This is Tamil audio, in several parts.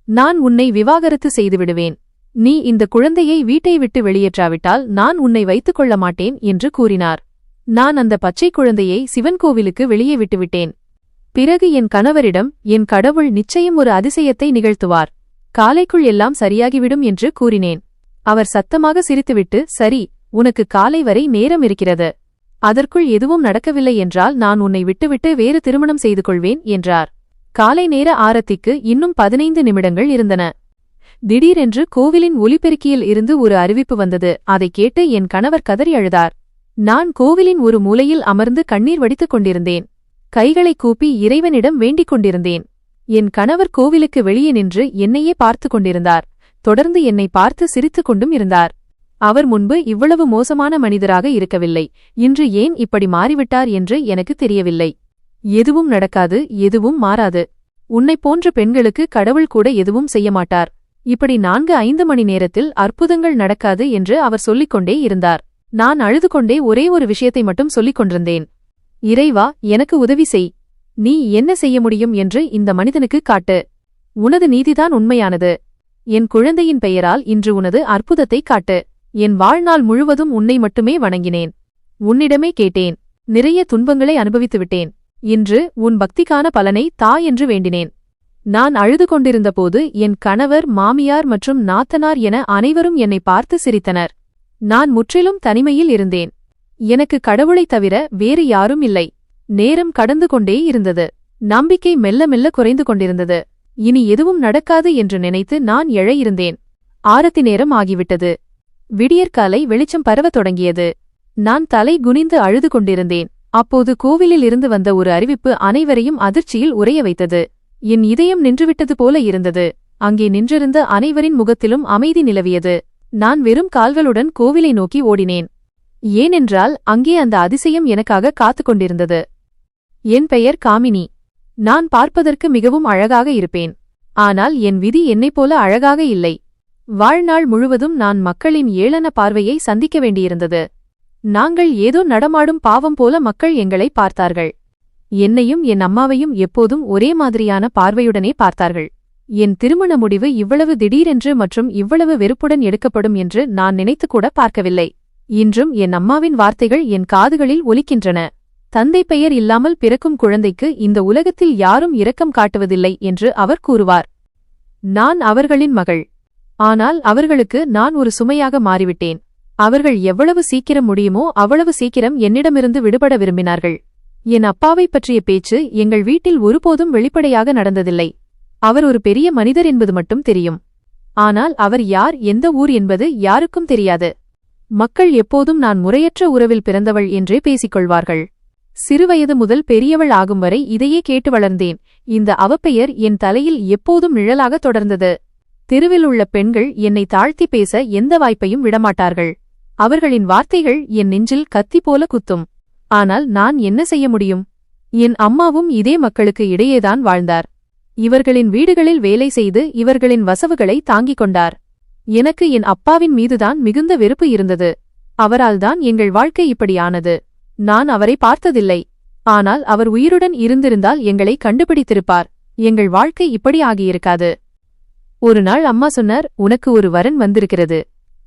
நான் உன்னை விவாகரத்து செய்துவிடுவேன். நீ இந்த குழந்தையை வீட்டை விட்டு வெளியேற்றாவிட்டால் நான் உன்னை வைத்துக் கொள்ள மாட்டேன் என்று கூறினார். நான் அந்த பச்சை குழந்தையை சிவன் கோவிலுக்கு வெளியே விட்டுவிட்டேன். பிறகு என் கணவரிடம், என் கடவுள் நிச்சயம் ஒரு அதிசயத்தை நிகழ்த்துவார், காலைக்குள் எல்லாம் சரியாகிவிடும் என்று கூறினேன். அவர் சத்தமாக சிரித்துவிட்டு, சரி, உனக்கு காலை வரை நேரம் இருக்கிறது. அதற்குள் எதுவும் நடக்கவில்லை என்றால் நான் உன்னை விட்டுவிட்டு வேறு திருமணம் செய்து கொள்வேன் என்றார். காலை நேர ஆரத்திக்கு இன்னும் 15 நிமிடங்கள் இருந்தன. திடீரென்று கோவிலின் ஒலிபெருக்கியில் இருந்து ஒரு அறிவிப்பு வந்தது. அதை கேட்டு என் கணவர் கதறி அழுதார். நான் கோவிலின் ஒரு மூலையில் அமர்ந்து கண்ணீர் வடித்துக் கொண்டிருந்தேன். கைகளை கூப்பி இறைவனிடம் வேண்டிக் கொண்டிருந்தேன். என் கணவர் கோவிலுக்கு வெளியே நின்று என்னையே பார்த்து கொண்டிருந்தார். தொடர்ந்து என்னை பார்த்து சிரித்துக் கொண்டும் இருந்தார். அவர் முன்பு இவ்வளவு மோசமான மனிதராக இருக்கவில்லை. இன்று ஏன் இப்படி மாறிவிட்டார் என்று எனக்கு தெரியவில்லை. எதுவும் நடக்காது, எதுவும் மாறாது. உன்னைப் போன்ற பெண்களுக்கு கடவுள் கூட எதுவும் செய்யமாட்டார். இப்படி 4-5 மணி நேரத்தில் அற்புதங்கள் நடக்காது என்று அவர் சொல்லிக்கொண்டே இருந்தார். நான் அழுது கொண்டே ஒரே ஒரு விஷயத்தை மட்டும் சொல்லிக் கொண்டிருந்தேன். இறைவா, எனக்கு உதவி செய். நீ என்ன செய்ய முடியும் என்று இந்த மனிதனுக்கு காட்டு. உனது நீதிதான் உண்மையானது. என் குழந்தையின் பெயரால் இன்று உனது அற்புதத்தை காட்டு. என் வாழ்நாள் முழுவதும் உன்னை மட்டுமே வணங்கினேன். உன்னிடமே கேட்டேன். நிறைய துன்பங்களை அனுபவித்துவிட்டேன். இன்று உன் பக்திக்கான பலனை தா என்று வேண்டினேன். நான் அழுது கொண்டிருந்தபோது என் கணவர், மாமியார் மற்றும் நாத்தனார் என அனைவரும் என்னை பார்த்து சிரித்தனர். நான் முற்றிலும் தனிமையில் இருந்தேன். எனக்கு கடவுளைத் தவிர வேறு யாரும் இல்லை. நேரம் கடந்து கொண்டே இருந்தது. நம்பிக்கை மெல்ல மெல்ல குறைந்து கொண்டிருந்தது. இனி எதுவும் நடக்காது என்று நினைத்து நான் எழ இருந்தேன். ஆரத்தி நேரம் ஆகிவிட்டது. விடியற்காலை வெளிச்சம் பரவத் தொடங்கியது. நான் தலை குனிந்து அழுது கொண்டிருந்தேன். அப்போது கோவிலில் இருந்து வந்த ஒரு அறிவிப்பு அனைவரையும் அதிர்ச்சியில் உறைய வைத்தது. என் இதயம் நின்றுவிட்டது போல இருந்தது. அங்கே நின்றிருந்த அனைவரின் முகத்திலும் அமைதி நிலவியது. நான் வெறும் கால்களுடன் கோவிலை நோக்கி ஓடினேன். ஏனென்றால் அங்கே அந்த அதிசயம் எனக்காக காத்துக் கொண்டிருந்தது. என் பெயர் காமினி. நான் பார்ப்பதற்கு மிகவும் அழகாக இருப்பேன். ஆனால் என் விதி என்னைப் போல அழகாக இல்லை. வாழ்நாள் முழுவதும் நான் மக்களின் ஏளன பார்வையை சந்திக்க வேண்டியிருந்தது. நாங்கள் ஏதோ நடமாடும் பாவம் போல மக்கள் எங்களை பார்த்தார்கள். என்னையும் என் அம்மாவையும் எப்போதும் ஒரே மாதிரியான பார்வையுடனே பார்த்தார்கள். என் திருமண முடிவு இவ்வளவு திடீரென்று மற்றும் இவ்வளவு வெறுப்புடன் எடுக்கப்படும் என்று நான் நினைத்துக்கூட பார்க்கவில்லை. இன்றும் என் அம்மாவின் வார்த்தைகள் என் காதுகளில் ஒலிக்கின்றன. தந்தை பெயர் இல்லாமல் பிறக்கும் குழந்தைக்கு இந்த உலகத்தில் யாரும் இரக்கம் காட்டுவதில்லை என்று அவர் கூறுவார். நான் அவர்களின் மகள். ஆனால் அவர்களுக்கு நான் ஒரு சுமையாக மாறிவிட்டேன். அவர்கள் எவ்வளவு சீக்கிரம் முடியுமோ அவ்வளவு சீக்கிரம் என்னிடமிருந்து விடுபட விரும்பினார்கள். என் அப்பாவைப் பற்றிய பேச்சு எங்கள் வீட்டில் ஒருபோதும் வெளிப்படையாக நடந்ததில்லை. அவர் ஒரு பெரிய மனிதர் என்பது மட்டும் தெரியும். ஆனால் அவர் யார், எந்த ஊர் என்பது யாருக்கும் தெரியாது. மக்கள் எப்போதும் நான் முறையற்ற உறவில் பிறந்தவள் என்றே பேசிக்கொள்வார்கள். சிறுவயது முதல் பெரியவள் ஆகும் வரை இதையே கேட்டு வளர்ந்தேன். இந்த அவப்பெயர் என் தலையில் எப்போதும் நிழலாக தொடர்ந்தது. தெருவில் உள்ள பெண்கள் என்னை தாழ்த்தி பேச எந்த வாய்ப்பையும் விடமாட்டார்கள். அவர்களின் வார்த்தைகள் என் நெஞ்சில் கத்தி போல குத்தும். ஆனால் நான் என்ன செய்ய முடியும்? என் அம்மாவும் இதே மக்களுக்கு இடையேதான் வாழ்ந்தார். இவர்களின் வீடுகளில் வேலை செய்து இவர்களின் வசவுகளை தாங்கிக் கொண்டார். எனக்கு என் அப்பாவின் மீதுதான் மிகுந்த வெறுப்பு இருந்தது. அவரால்தான் எங்கள் வாழ்க்கை இப்படியானது. நான் அவரை பார்த்ததில்லை. ஆனால் அவர் உயிருடன் இருந்திருந்தால் எங்களை கண்டுபிடித்திருப்பார். எங்கள் வாழ்க்கை இப்படி ஆகியிருக்காது. ஒரு நாள் அம்மா சொன்னார், உனக்கு ஒரு வரன் வந்திருக்கிறது.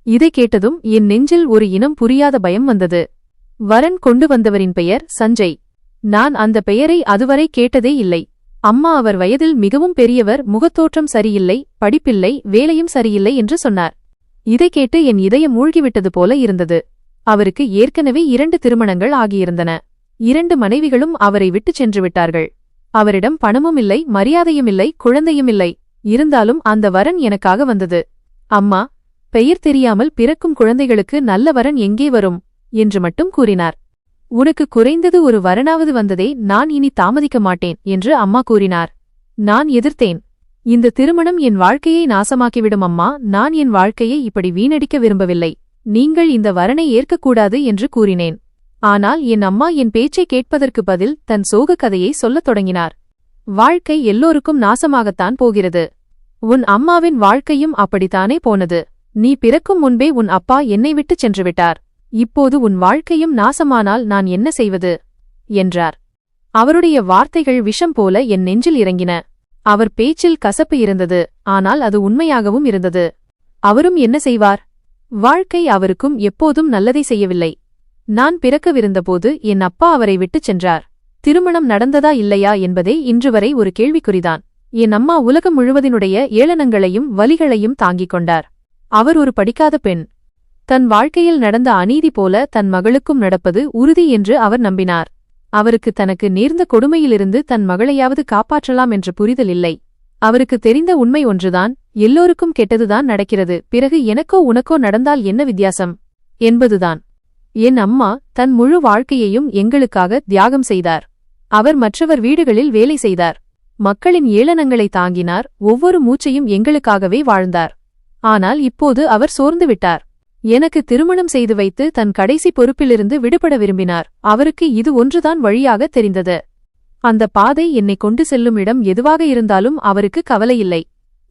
இதை கேட்டதும் என் நெஞ்சில் ஒரு இனம் புரியாத பயம் வந்தது. வரன் கொண்டு வந்தவரின் பெயர் சஞ்சய். நான் அந்த பெயரை அதுவரை கேட்டதே இல்லை. அம்மா அவர் வயதில் மிகவும் பெரியவர், முகத்தோற்றம் சரியில்லை, படிப்பில்லை, வேலையும் சரியில்லை என்று சொன்னார். இதை கேட்டு என் இதயம் மூழ்கிவிட்டது போல இருந்தது. அவருக்கு ஏற்கனவே 2 திருமணங்கள் ஆகியிருந்தன. 2 மனைவிகளும் அவரை விட்டுச் சென்று விட்டார்கள். அவரிடம் பணமும் இல்லை, மரியாதையும் இல்லை, குழந்தையும் இல்லை. இருந்தாலும் அந்த வரன் எனக்காக வந்தது. அம்மா, பெயர் தெரியாமல் பிறக்கும் குழந்தைகளுக்கு நல்ல வரன் எங்கே வரும் என்று மட்டும் கூறினார். உனக்கு குறைந்தது ஒரு வரனாவது வந்ததே, நான் இனி தாமதிக்க மாட்டேன் என்று அம்மா கூறினார். நான் எதிர்த்தேன். இந்த திருமணம் என் வாழ்க்கையை நாசமாக்கிவிடும் அம்மா, நான் என் வாழ்க்கையை இப்படி வீணடிக்க விரும்பவில்லை. நீங்கள் இந்த வரனை ஏற்கக்கூடாது என்று கூறினேன். ஆனால் என் அம்மா என் பேச்சை கேட்பதற்கு பதில் தன் சோக கதையை சொல்லத் தொடங்கினார். வாழ்க்கை எல்லோருக்கும் நாசமாகத்தான் போகிறது. உன் அம்மாவின் வாழ்க்கையும் அப்படித்தானே போனது. நீ பிறக்கும் முன்பே உன் அப்பா என்னை விட்டுச் சென்றுவிட்டார். இப்போது உன் வாழ்க்கையும் நாசமானால் நான் என்ன செய்வது என்றார். அவருடைய வார்த்தைகள் விஷம் போல என் நெஞ்சில் இறங்கின. அவர் பேச்சில் கசப்பு இருந்தது, ஆனால் அது உண்மையாகவும் இருந்தது. அவரும் என்ன செய்வார்? வாழ்க்கை அவருக்கும் எப்போதும் நல்லதை செய்யவில்லை. நான் பிறக்கவிருந்தபோது என் அப்பா அவரை விட்டுச் சென்றார். திருமணம் நடந்ததா இல்லையா என்பதே இன்றுவரை ஒரு கேள்விக்குறிதான். என் அம்மா உலகம் முழுவதினுடைய ஏளனங்களையும் வலிகளையும் தாங்கிக் கொண்டார். அவர் ஒரு படிக்காத பெண். தன் வாழ்க்கையில் நடந்த அநீதி போல தன் மகளுக்கும் நடப்பது உறுதி என்று அவர் நம்பினார். அவருக்கு தனக்கு நேர்ந்த கொடுமையிலிருந்து தன் மகளையாவது காப்பாற்றலாம் என்ற புரிதல் இல்லை. அவருக்கு தெரிந்த உண்மை ஒன்றுதான், எல்லோருக்கும் கெட்டதுதான் நடக்கிறது, பிறகு எனக்கோ உனக்கோ நடந்தால் என்ன வித்தியாசம் என்பதுதான். என் அம்மா தன் முழு வாழ்க்கையையும் எங்களுக்காக தியாகம் செய்தார். அவர் மற்றவர் வீடுகளில் வேலை செய்தார். மக்களின் ஏளனங்களை தாங்கினார். ஒவ்வொரு மூச்சையும் எங்களுக்காகவே வாழ்ந்தார். ஆனால் இப்போது அவர் சோர்ந்து விட்டார். எனக்கு திருமணம் செய்து வைத்து தன் கடைசி பொறுப்பிலிருந்து விடுபட விரும்பினார். அவருக்கு இது ஒன்றுதான் வழியாக தெரிந்தது. அந்த பாதை என்னை கொண்டு செல்லும் இடம் எதுவாக இருந்தாலும் அவருக்கு கவலையில்லை.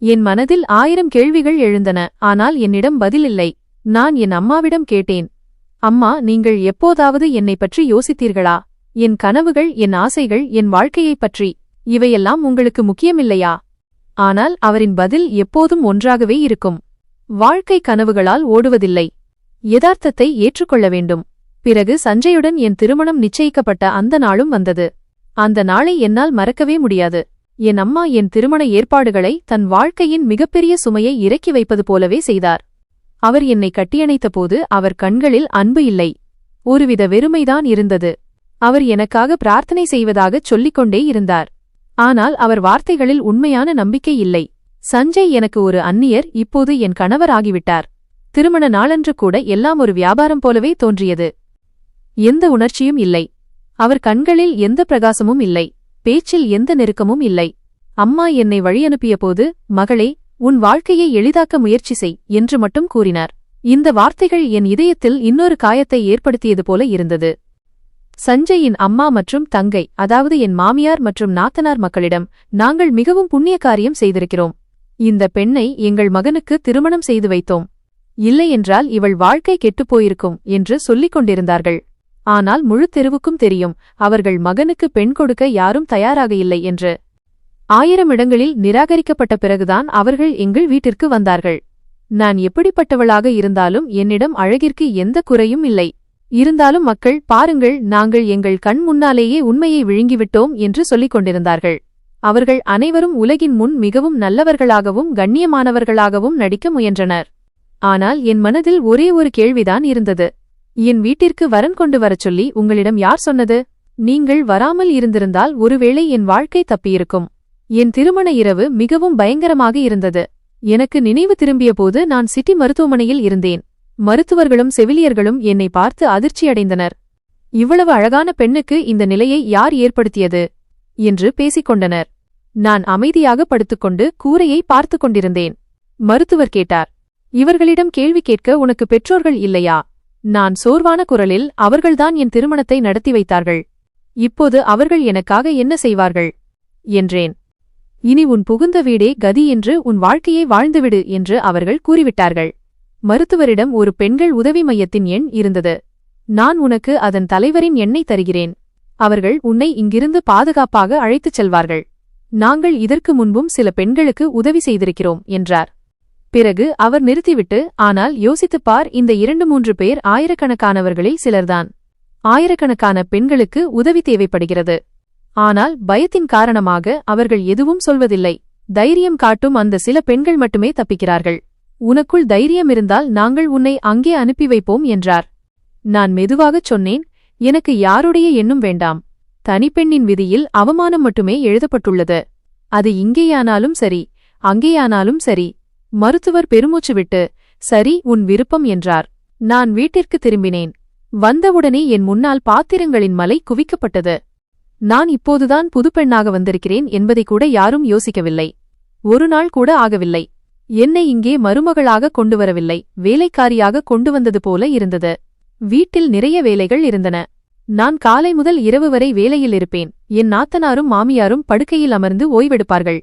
என் மனதில் 1000 கேள்விகள் எழுந்தன, ஆனால் என்னிடம் பதிலில்லை. நான் என் அம்மாவிடம் கேட்டேன், அம்மா, நீங்கள் எப்போதாவது என்னை பற்றி யோசித்தீர்களா? என் கனவுகள், என் ஆசைகள், என் வாழ்க்கையைப் பற்றி, இவையெல்லாம் உங்களுக்கு முக்கியமில்லையா? ஆனால் அவரின் பதில் எப்போதும் ஒன்றாகவே இருக்கும். வாழ்க்கை கனவுகளால் ஓடுவதில்லை, யதார்த்தத்தை ஏற்றுக்கொள்ள வேண்டும். பிறகு சஞ்சயுடன் என் திருமணம் நிச்சயிக்கப்பட்ட அந்த நாளும் வந்தது. அந்த நாளை என்னால் மறக்கவே முடியாது. என் அம்மா என் திருமண ஏற்பாடுகளை தன் வாழ்க்கையின் மிகப்பெரிய சுமையை இறக்கி வைப்பது போலவே செய்தார். அவர் என்னை கட்டியணைத்தபோது அவர் கண்களில் அன்பு இல்லை, ஒருவித வெறுமைதான் இருந்தது. அவர் எனக்காக பிரார்த்தனை செய்வதாகச் சொல்லிக்கொண்டே இருந்தார். ஆனால் அவர் வார்த்தைகளில் உண்மையான நம்பிக்கை இல்லை. சஞ்சய் எனக்கு ஒரு அந்நியர், இப்போது என் கணவர் ஆகிவிட்டார். திருமண நாளன்று கூட எல்லாம் ஒரு வியாபாரம் போலவே தோன்றியது. எந்த உணர்ச்சியும் இல்லை. அவர் கண்களில் எந்த பிரகாசமும் இல்லை. பேச்சில் எந்த நெருக்கமும் இல்லை. அம்மா என்னை வழியனுப்பிய போது, மகளே, உன் வாழ்க்கையை எளிதாக்க முயற்சி செய் என்று மட்டும் கூறினார். இந்த வார்த்தைகள் என் இதயத்தில் இன்னொரு காயத்தை ஏற்படுத்தியது போல இருந்தது. சஞ்சயின் அம்மா மற்றும் தங்கை, அதாவது என் மாமியார் மற்றும் நாத்தனார் மக்களிடம், நாங்கள் மிகவும் புண்ணிய காரியம் செய்திருக்கிறோம். இந்த பெண்ணை எங்கள் மகனுக்கு திருமணம் செய்து வைத்தோம். இல்லையென்றால் இவள் வாழ்க்கை கெட்டுப்போயிருக்கும் என்று சொல்லிக் கொண்டிருந்தார்கள். ஆனால் முழு தெருவுக்கும் தெரியும், அவர்கள் மகனுக்கு பெண் கொடுக்க யாரும் தயாராக இல்லை என்று. 1000 இடங்களில் நிராகரிக்கப்பட்ட பிறகுதான் அவர்கள் எங்கள் வீட்டிற்கு வந்தார்கள். நான் எப்படிப்பட்டவளாக இருந்தாலும் என்னிடம் அழகிற்கு எந்த குறையும் இல்லை. இருந்தாலும் மக்கள், பாருங்கள், நாங்கள் எங்கள் கண் முன்னாலேயே உண்மையை விழுங்கிவிட்டோம் என்று சொல்லிக் கொண்டிருந்தார்கள். அவர்கள் அனைவரும் உலகின் முன் மிகவும் நல்லவர்களாகவும் கண்ணியமானவர்களாகவும் நடிக்க முயன்றனர். ஆனால் என் மனதில் ஒரே ஒரு கேள்விதான் இருந்தது. என் வீட்டிற்கு வரன் கொண்டு வரச் சொல்லி உங்களிடம் யார் சொன்னது? நீங்கள் வராமல் இருந்திருந்தால் ஒருவேளை என் வாழ்க்கை தப்பியிருக்கும். என் திருமண இரவு மிகவும் பயங்கரமாக இருந்தது. எனக்கு நினைவு திரும்பியபோது நான் சிட்டி மருத்துவமனையில் இருந்தேன். மருத்துவர்களும் செவிலியர்களும் என்னை பார்த்து அதிர்ச்சியடைந்தனர். இவ்வளவு அழகான பெண்ணுக்கு இந்த நிலையை யார் ஏற்படுத்தியது என்று பேசிக்கொண்டனர். நான் அமைதியாக படுத்துக்கொண்டு கூரையை பார்த்து கொண்டிருந்தேன். மருத்துவர் கேட்டார், இவர்களிடம் கேள்வி கேட்க உனக்கு பெற்றோர்கள் இல்லையா? நான் சோர்வான குரலில், அவர்கள்தான் என் திருமணத்தை நடத்தி வைத்தார்கள். இப்போது அவர்கள் எனக்காக என்ன செய்வார்கள் என்றேன். இனி உன் புகுந்த வீடே கதி என்று உன் வாழ்க்கையை வாழ்ந்துவிடு என்று அவர்கள் கூறிவிட்டார்கள். மருத்துவரிடம் ஒரு பெண்கள் உதவி மையத்தின் எண் இருந்தது. நான் உனக்கு அதன் தலைவரின் எண்ணை தருகிறேன். அவர்கள் உன்னை இங்கிருந்து பாதுகாப்பாக அழைத்துச் செல்வார்கள். நாங்கள் இதற்கு முன்பும் சில பெண்களுக்கு உதவி செய்திருக்கிறோம் என்றார். பிறகு அவர் நிறுத்திவிட்டு, ஆனால் யோசித்துப் பார், இந்த 2-3 பேர் ஆயிரக்கணக்கானவர்களில் சிலர்தான். ஆயிரக்கணக்கான பெண்களுக்கு உதவி தேவைப்படுகிறது. ஆனால் பயத்தின் காரணமாக அவர்கள் எதுவும் சொல்வதில்லை. தைரியம் காட்டும் அந்த சில பெண்கள் மட்டுமே தப்பிக்கிறார்கள். உனக்குள் தைரியம் இருந்தால் நாங்கள் உன்னை அங்கே அனுப்பி வைப்போம் என்றார். நான் மெதுவாகச் சொன்னேன், எனக்கு யாருடைய எண்ணும் வேண்டாம். தனிப்பெண்ணின் விதியில் அவமானம் மட்டுமே எழுதப்பட்டுள்ளது. அது இங்கேயானாலும் சரி, அங்கேயானாலும் சரி. மருத்துவர் பெருமூச்சு விட்டு, சரி, உன் விருப்பம் என்றார். நான் வீட்டிற்கு திரும்பினேன். வந்தவுடனே என் முன்னால் பாத்திரங்களின் மலை குவிக்கப்பட்டது. நான் இப்போதுதான் புதுப்பெண்ணாக வந்திருக்கிறேன் என்பதை கூட யாரும் யோசிக்கவில்லை. ஒரு நாள் கூட ஆகவில்லை. என்னை இங்கே மருமகளாக கொண்டு வரவில்லை, வேலைக்காரியாக கொண்டு வந்தது போல இருந்தது. வீட்டில் நிறைய வேலைகள் இருந்தன. நான் காலை முதல் இரவு வரை வேலையில் இருப்பேன். என் நாத்தனாரும் மாமியாரும் படுக்கையில் அமர்ந்து ஓய்வெடுப்பார்கள்.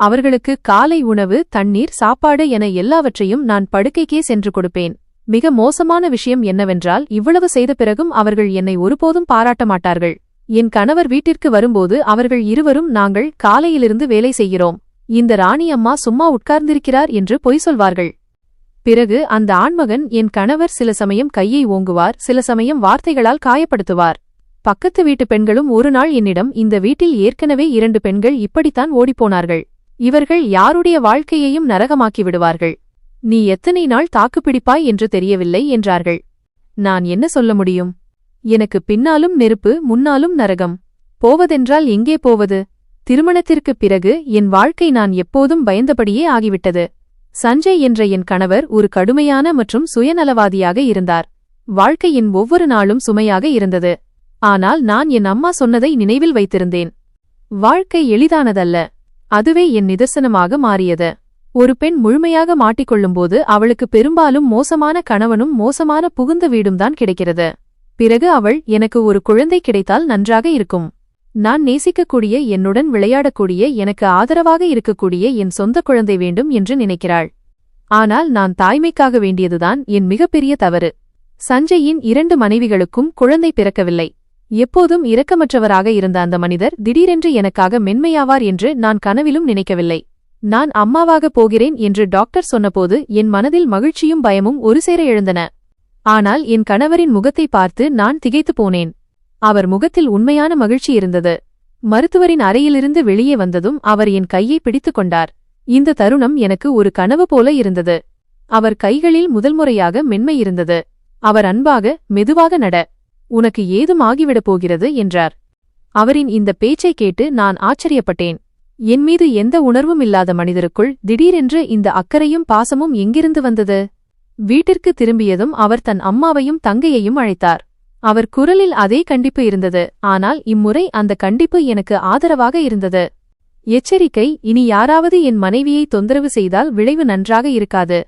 அவர்களுக்கு காலை உணவு, தண்ணீர், சாப்பாடு என எல்லாவற்றையும் நான் படுக்கைக்கே சென்று கொடுப்பேன். மிக மோசமான விஷயம் என்னவென்றால், இவ்வளவு செய்த பிறகும் அவர்கள் என்னை ஒருபோதும் பாராட்ட மாட்டார்கள். என் கணவர் வீட்டிற்கு வரும்போது அவர்கள் இருவரும் நாங்கள் காலையிலிருந்து வேலை செய்கிறோம், இந்த ராணி அம்மா சும்மா உட்கார்ந்திருக்கிறார் என்று பொய் சொல்வார்கள். பிறகு அந்த ஆண்மகன் என் கணவர் சில சமயம் கையை ஓங்குவார், சில சமயம் வார்த்தைகளால் காயப்படுத்துவார். பக்கத்து வீட்டு பெண்களும் ஒரு நாள் என்னிடம், இந்த வீட்டில் ஏற்கனவே 2 பெண்கள் இப்படித்தான் ஓடிப்போனார்கள், இவர்கள் யாருடைய வாழ்க்கையையும் நரகமாக்கி விடுவார்கள், நீ எத்தனை நாள் தாக்குப்பிடிப்பாய் என்று தெரியவில்லை என்றார்கள். நான் என்ன சொல்ல முடியும்? எனக்கு பின்னாலும் நெருப்பு, முன்னாலும் நரகம். போவதென்றால் எங்கே போவது? திருமணத்திற்குப் பிறகு என் வாழ்க்கை நான் எப்போதும் பயந்தபடியே ஆகிவிட்டது. சஞ்சய் என்ற என் கணவர் ஒரு கடுமையான மற்றும் சுயநலவாதியாக இருந்தார். வாழ்க்கையின் ஒவ்வொரு நாளும் சுமையாக இருந்தது. ஆனால் நான் என் அம்மா சொன்னதை நினைவில் வைத்திருந்தேன். வாழ்க்கை எளிதானதல்ல. அதுவே என் நிதர்சனமாக மாறியது. ஒரு பெண் முழுமையாக மாட்டிக்கொள்ளும்போது அவளுக்கு பெரும்பாலும் மோசமான கணவனும் மோசமான புகுந்த வீடும்தான் கிடைக்கிறது. பிறகு அவள், எனக்கு ஒரு குழந்தை கிடைத்தால் நன்றாக இருக்கும், நான் நேசிக்கக்கூடிய, என்னுடன் விளையாடக்கூடிய, எனக்கு ஆதரவாக இருக்கக்கூடிய என் சொந்த குழந்தை வேண்டும் என்று நினைக்கிறாள். ஆனால் நான் தாய்மைக்காக வேண்டியதுதான் என் மிகப்பெரிய தவறு. சஞ்சயின் 2 மனைவிகளுக்கும் குழந்தை பிறக்கவில்லை. எப்போதும் இரக்கமற்றவராக இருந்த அந்த மனிதர் திடீரென்று எனக்காக மென்மையாவார் என்று நான் கனவிலும் நினைக்கவில்லை. நான் அம்மாவாக போகிறேன் என்று டாக்டர் சொன்னபோது என் மனதில் மகிழ்ச்சியும் பயமும் ஒருசேர எழுந்தன. ஆனால் என் கணவரின் முகத்தை பார்த்து நான் திகைத்து போனேன். அவர் முகத்தில் உண்மையான மகிழ்ச்சி இருந்தது. மருத்துவரின் அறையிலிருந்து வெளியே வந்ததும் அவர் என் கையை பிடித்துக் கொண்டார். இந்த தருணம் எனக்கு ஒரு கனவு போல இருந்தது. அவர் கைகளில் முதல்முறையாக மென்மை இருந்தது. அவர் அன்பாக, மெதுவாக நட, உனக்கு ஏதும் ஆகிவிடப் போகிறது என்றார். அவரின் இந்த பேச்சை கேட்டு நான் ஆச்சரியப்பட்டேன். என்மீது எந்த உணர்வும் இல்லாத மனிதருக்குள் திடீரென்று இந்த அக்கறையும் பாசமும் எங்கிருந்து வந்தது? வீட்டிற்கு திரும்பியதும் அவர் தன் அம்மாவையும் தங்கையையும் அழைத்தார். அவர் குரலில் அதே கண்டிப்பு இருந்தது. ஆனால் இம்முறை அந்த கண்டிப்பு எனக்கு ஆதரவாக இருந்தது. எச்சரிக்கை, இனி யாராவது என் மனைவியை தொந்தரவு செய்தால் விளைவு நன்றாக இருக்காது.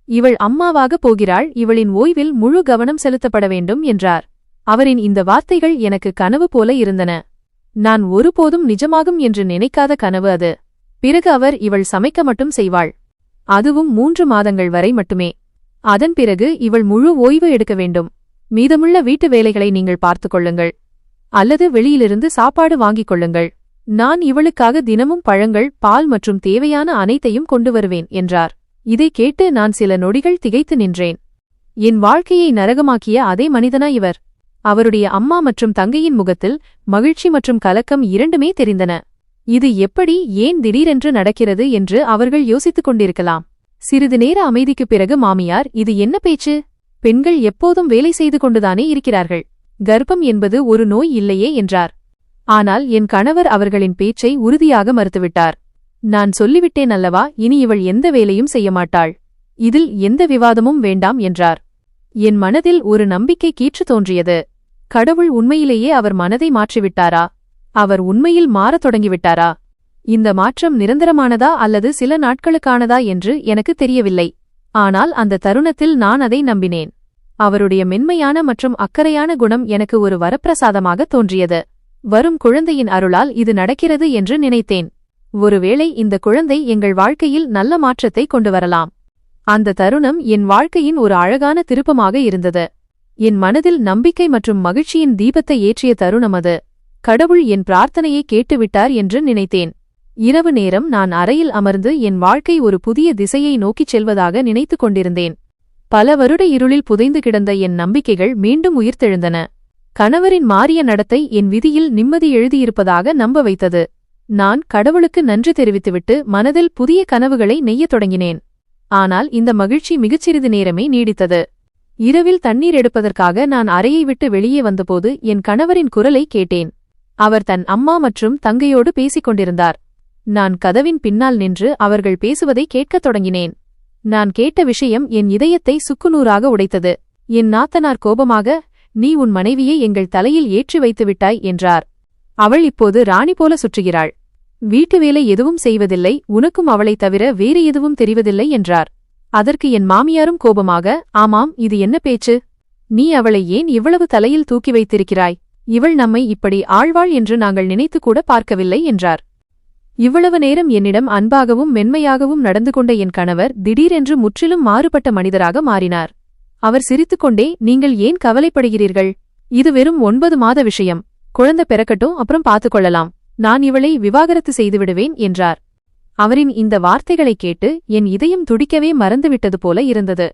இவள் அம்மாவாக போகிறாள், இவளின் ஓய்வில் முழு கவனம் செலுத்தப்பட வேண்டும் என்றார். அவரின் இந்த வார்த்தைகள் எனக்கு கனவு போல இருந்தன. நான் ஒருபோதும் நிஜமாகும் என்று நினைக்காத கனவு அது. பிறகு அவர், இவள் சமைக்க மட்டும் செய்வாள், அதுவும் 3 மாதங்கள் வரை மட்டுமே. அதன் பிறகு இவள் முழு ஓய்வு எடுக்க வேண்டும். மீதமுள்ள வீட்டு வேலைகளை நீங்கள் பார்த்துக் கொள்ளுங்கள், அல்லது வெளியிலிருந்து சாப்பாடு வாங்கிக் கொள்ளுங்கள். நான் இவளுக்காக தினமும் பழங்கள், பால் மற்றும் தேவையான அனைத்தையும் கொண்டு வருவேன் என்றார். இதை கேட்டு நான் சில நொடிகள் திகைத்து நின்றேன். என் வாழ்க்கையை நரகமாக்கிய அதே மனிதனா இவர்? அவருடைய அம்மா மற்றும் தங்கையின் முகத்தில் மகிழ்ச்சி மற்றும் கலக்கம் இரண்டுமே தெரிந்தன. இது எப்படி, ஏன் திடீரென்று நடக்கிறது என்று அவர்கள் யோசித்துக் கொண்டிருக்கலாம். சிறிது நேர அமைதிக்குப் பிறகு மாமியார், இது என்ன பேச்சு? பெண்கள் எப்போதும் வேலை செய்து கொண்டுதானே இருக்கிறார்கள், கர்ப்பம் என்பது ஒரு நோய் இல்லையே என்றார். ஆனால் என் கணவர் அவர்களின் பேச்சை உறுதியாக மறுத்துவிட்டார். நான் சொல்லிவிட்டேன் அல்லவா, இனி இவள் எந்த வேலையும் செய்ய மாட்டாள், இதில் எந்த விவாதமும் வேண்டாம் என்றார். என் மனதில் ஒரு நம்பிக்கை கீற்று தோன்றியது. கடவுள் உண்மையிலேயே அவர் மனதை மாற்றிவிட்டாரா? அவர் உண்மையில் மாறத் தொடங்கிவிட்டாரா? இந்த மாற்றம் நிரந்தரமானதா அல்லது சில நாட்களுக்கானதா என்று எனக்கு தெரியவில்லை. ஆனால் அந்த தருணத்தில் நான் அதை நம்பினேன். அவருடைய மென்மையான மற்றும் அக்கறையான குணம் எனக்கு ஒரு வரப்பிரசாதமாக தோன்றியது. வரும் குழந்தையின் அருளால் இது நடக்கிறது என்று நினைத்தேன். ஒருவேளை இந்த குழந்தை எங்கள் வாழ்க்கையில் நல்ல மாற்றத்தை கொண்டு வரலாம். அந்த தருணம் என் வாழ்க்கையின் ஒரு அழகான திருப்பமாக இருந்தது. என் மனதில் நம்பிக்கை மற்றும் மகிழ்ச்சியின் தீபத்தை ஏற்றிய தருணம் அது. கடவுள் என் பிரார்த்தனையை கேட்டுவிட்டார் என்று நினைத்தேன். இரவு நேரம் நான் அறையில் அமர்ந்து என் வாழ்க்கை ஒரு புதிய திசையை நோக்கிச் செல்வதாக நினைத்துக் கொண்டிருந்தேன். பல வருட இருளில் புதைந்து கிடந்த என் நம்பிக்கைகள் மீண்டும் உயிர்த்தெழுந்தன. கணவரின் மாறிய நடத்தை என் விதியில் நிம்மதி எழுதியிருப்பதாக நம்ப வைத்தது. நான் கடவுளுக்கு நன்றி தெரிவித்துவிட்டு மனதில் புதிய கனவுகளை நெய்யத் தொடங்கினேன். ஆனால் இந்த மகிழ்ச்சி மிகச்சிறிது நேரமே நீடித்தது. இரவில் தண்ணீர் எடுப்பதற்காக நான் அறையை விட்டு வெளியே வந்தபோது என் கணவரின் குரலை கேட்டேன். அவர் தன் அம்மா மற்றும் தங்கையோடு பேசிக் கொண்டிருந்தார். நான் கதவின் பின்னால் நின்று அவர்கள் பேசுவதை கேட்கத் தொடங்கினேன். நான் கேட்ட விஷயம் என் இதயத்தை சுக்குநூறாக உடைத்தது. என் நாத்தனார் கோபமாக, நீ உன் மனைவியை எங்கள் தலையில் ஏற்றி வைத்துவிட்டாய் என்றார். அவள் இப்போது ராணி போல சுற்றுகிறாள், வீட்டு வேலை எதுவும் செய்வதில்லை, உனக்கும் அவளைத் தவிர வேறு எதுவும் தெரிவதில்லை என்றார். அதற்கு என் மாமியாரும் கோபமாக, ஆமாம், இது என்ன பேச்சு? நீ அவளை ஏன் இவ்வளவு தலையில் தூக்கி வைத்திருக்கிறாய்? இவள் நம்மை இப்படி ஆழ்வாள் என்று நாங்கள் நினைத்து கூட பார்க்கவில்லை என்றார். இவ்வளவு நேரம் என்னிடம் அன்பாகவும் மென்மையாகவும் நடந்து கொண்ட என் கணவர் திடீரென்று முற்றிலும் மாறுபட்ட மனிதராக மாறினார். அவர் சிரித்துக்கொண்டே, நீங்கள் ஏன் கவலைப்படுகிறீர்கள்? இது வெறும் 9 மாத விஷயம். குழந்தை பிறக்கட்டும், அப்புறம் பார்த்துக்கொள்ளலாம். நான் இவளை விவாகரத்து செய்துவிடுவேன் என்றார். அவரின் இந்த வார்த்தைகளைக் கேட்டு என் இதயம் துடிக்கவே மறந்துவிட்டது போல இருந்தது.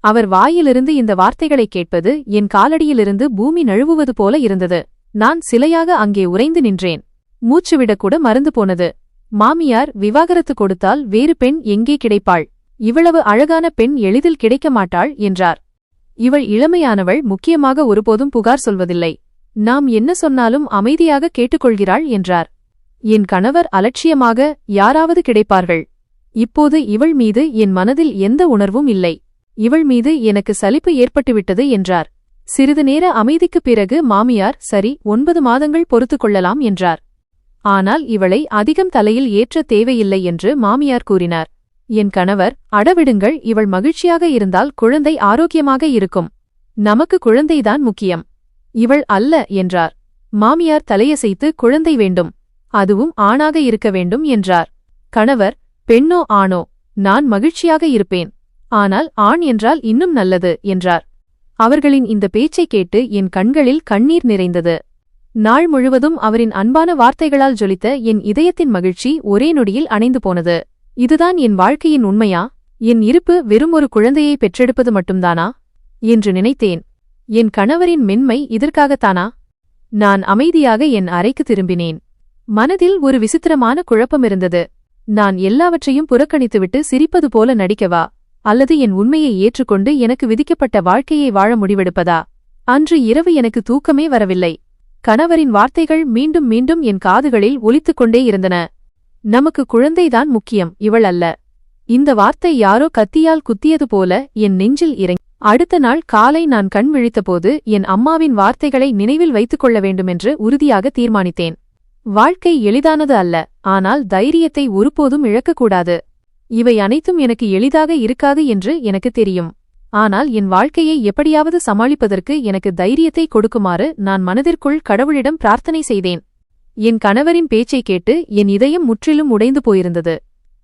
அவர் வாயிலிருந்து இந்த வார்த்தைகளைக் கேட்பது என் காலடியிலிருந்து பூமி நழுவுவது போல இருந்தது. நான் சிலையாக அங்கே உறைந்து நின்றேன். மூச்சுவிடக்கூட மறந்து போனது. மாமியார் விவாகரத்து கொடுத்தால் வேறு பெண் எங்கே கிடைப்பாள்? இவ்வளவு அழகான பெண் எளிதில் கிடைக்க மாட்டாள் என்றார். இவள் இளமையானவள், முக்கியமாக ஒருபோதும் புகார் சொல்வதில்லை. நாம் என்ன சொன்னாலும் அமைதியாக கேட்டுக்கொள்கிறாள் என்றார். என் கணவர் அலட்சியமாக, யாராவது கிடைப்பார்கள். இப்போது இவள் மீது என் மனதில் எந்த உணர்வும் இல்லை. இவள் மீது எனக்கு சலிப்பு ஏற்பட்டுவிட்டது என்றார். சிறிது நேர அமைதிக்குப் பிறகு மாமியார், சரி, 9 மாதங்கள் பொறுத்துக் கொள்ளலாம் என்றார். ஆனால் இவளை அதிகம் தலையில் ஏற்ற தேவையில்லை என்று மாமியார் கூறினார். என் கணவர், அடவிடுங்கள், இவள் மகிழ்ச்சியாக இருந்தால் குழந்தை ஆரோக்கியமாக இருக்கும். நமக்கு குழந்தைதான் முக்கியம், இவள் அல்ல என்றார். மாமியார் தலையசைத்து, குழந்தை வேண்டும், அதுவும் ஆணாக இருக்க வேண்டும் என்றார். கணவர், பெண்ணோ ஆணோ, நான் மகிழ்ச்சியாக இருப்பேன். ஆனால் ஆண் என்றால் இன்னும் நல்லது என்றார். அவர்களின் இந்த பேச்சைக் கேட்டு என் கண்களில் கண்ணீர் நிறைந்தது. நாள் முழுவதும் அவரின் அன்பான வார்த்தைகளால் ஜொலித்த என் இதயத்தின் மகிழ்ச்சி ஒரே நொடியில் அணைந்து போனது. இதுதான் என் வாழ்க்கையின் உண்மையா? என் இருப்பு வெறும் ஒரு குழந்தையை பெற்றெடுப்பது மட்டும்தானா என்று நினைத்தேன். என் கணவரின் மென்மை இதற்காகத்தானா? நான் அமைதியாக என் அறைக்கு திரும்பினேன். மனதில் ஒரு விசித்திரமான குழப்பமிருந்தது. நான் எல்லாவற்றையும் புறக்கணித்துவிட்டு சிரிப்பது போல நடிக்கவா, அல்லது என் உண்மையை ஏற்றுக்கொண்டு எனக்கு விதிக்கப்பட்ட வாழ்க்கையை வாழ முடிவெடுப்பதா? அன்று இரவு எனக்கு தூக்கமே வரவில்லை. கணவரின் வார்த்தைகள் மீண்டும் மீண்டும் என் காதுகளில் ஒலித்துக் கொண்டே இருந்தன. நமக்கு குழந்தைதான் முக்கியம், இவள் அல்ல. இந்த வார்த்தை யாரோ கத்தியால் குத்தியது போல என் நெஞ்சில் இறங்கி. அடுத்த நாள் காலை நான் கண் விழித்தபோது என் அம்மாவின் வார்த்தைகளை நினைவில் வைத்துக் கொள்ள வேண்டுமென்று உறுதியாக தீர்மானித்தேன். வாழ்க்கை எளிதானது அல்ல, ஆனால் தைரியத்தை ஒருபோதும் இழக்கக்கூடாது. இவை அனைத்தும் எனக்கு எளிதாக இருக்காது என்று எனக்கு தெரியும். ஆனால் என் வாழ்க்கையை எப்படியாவது சமாளிப்பதற்கு எனக்கு தைரியத்தை கொடுக்குமாறு நான் மனதிற்குள் கடவுளிடம் பிரார்த்தனை செய்தேன். என் கணவரின் பேச்சைக் கேட்டு என் இதயம் முற்றிலும் உடைந்து போயிருந்தது.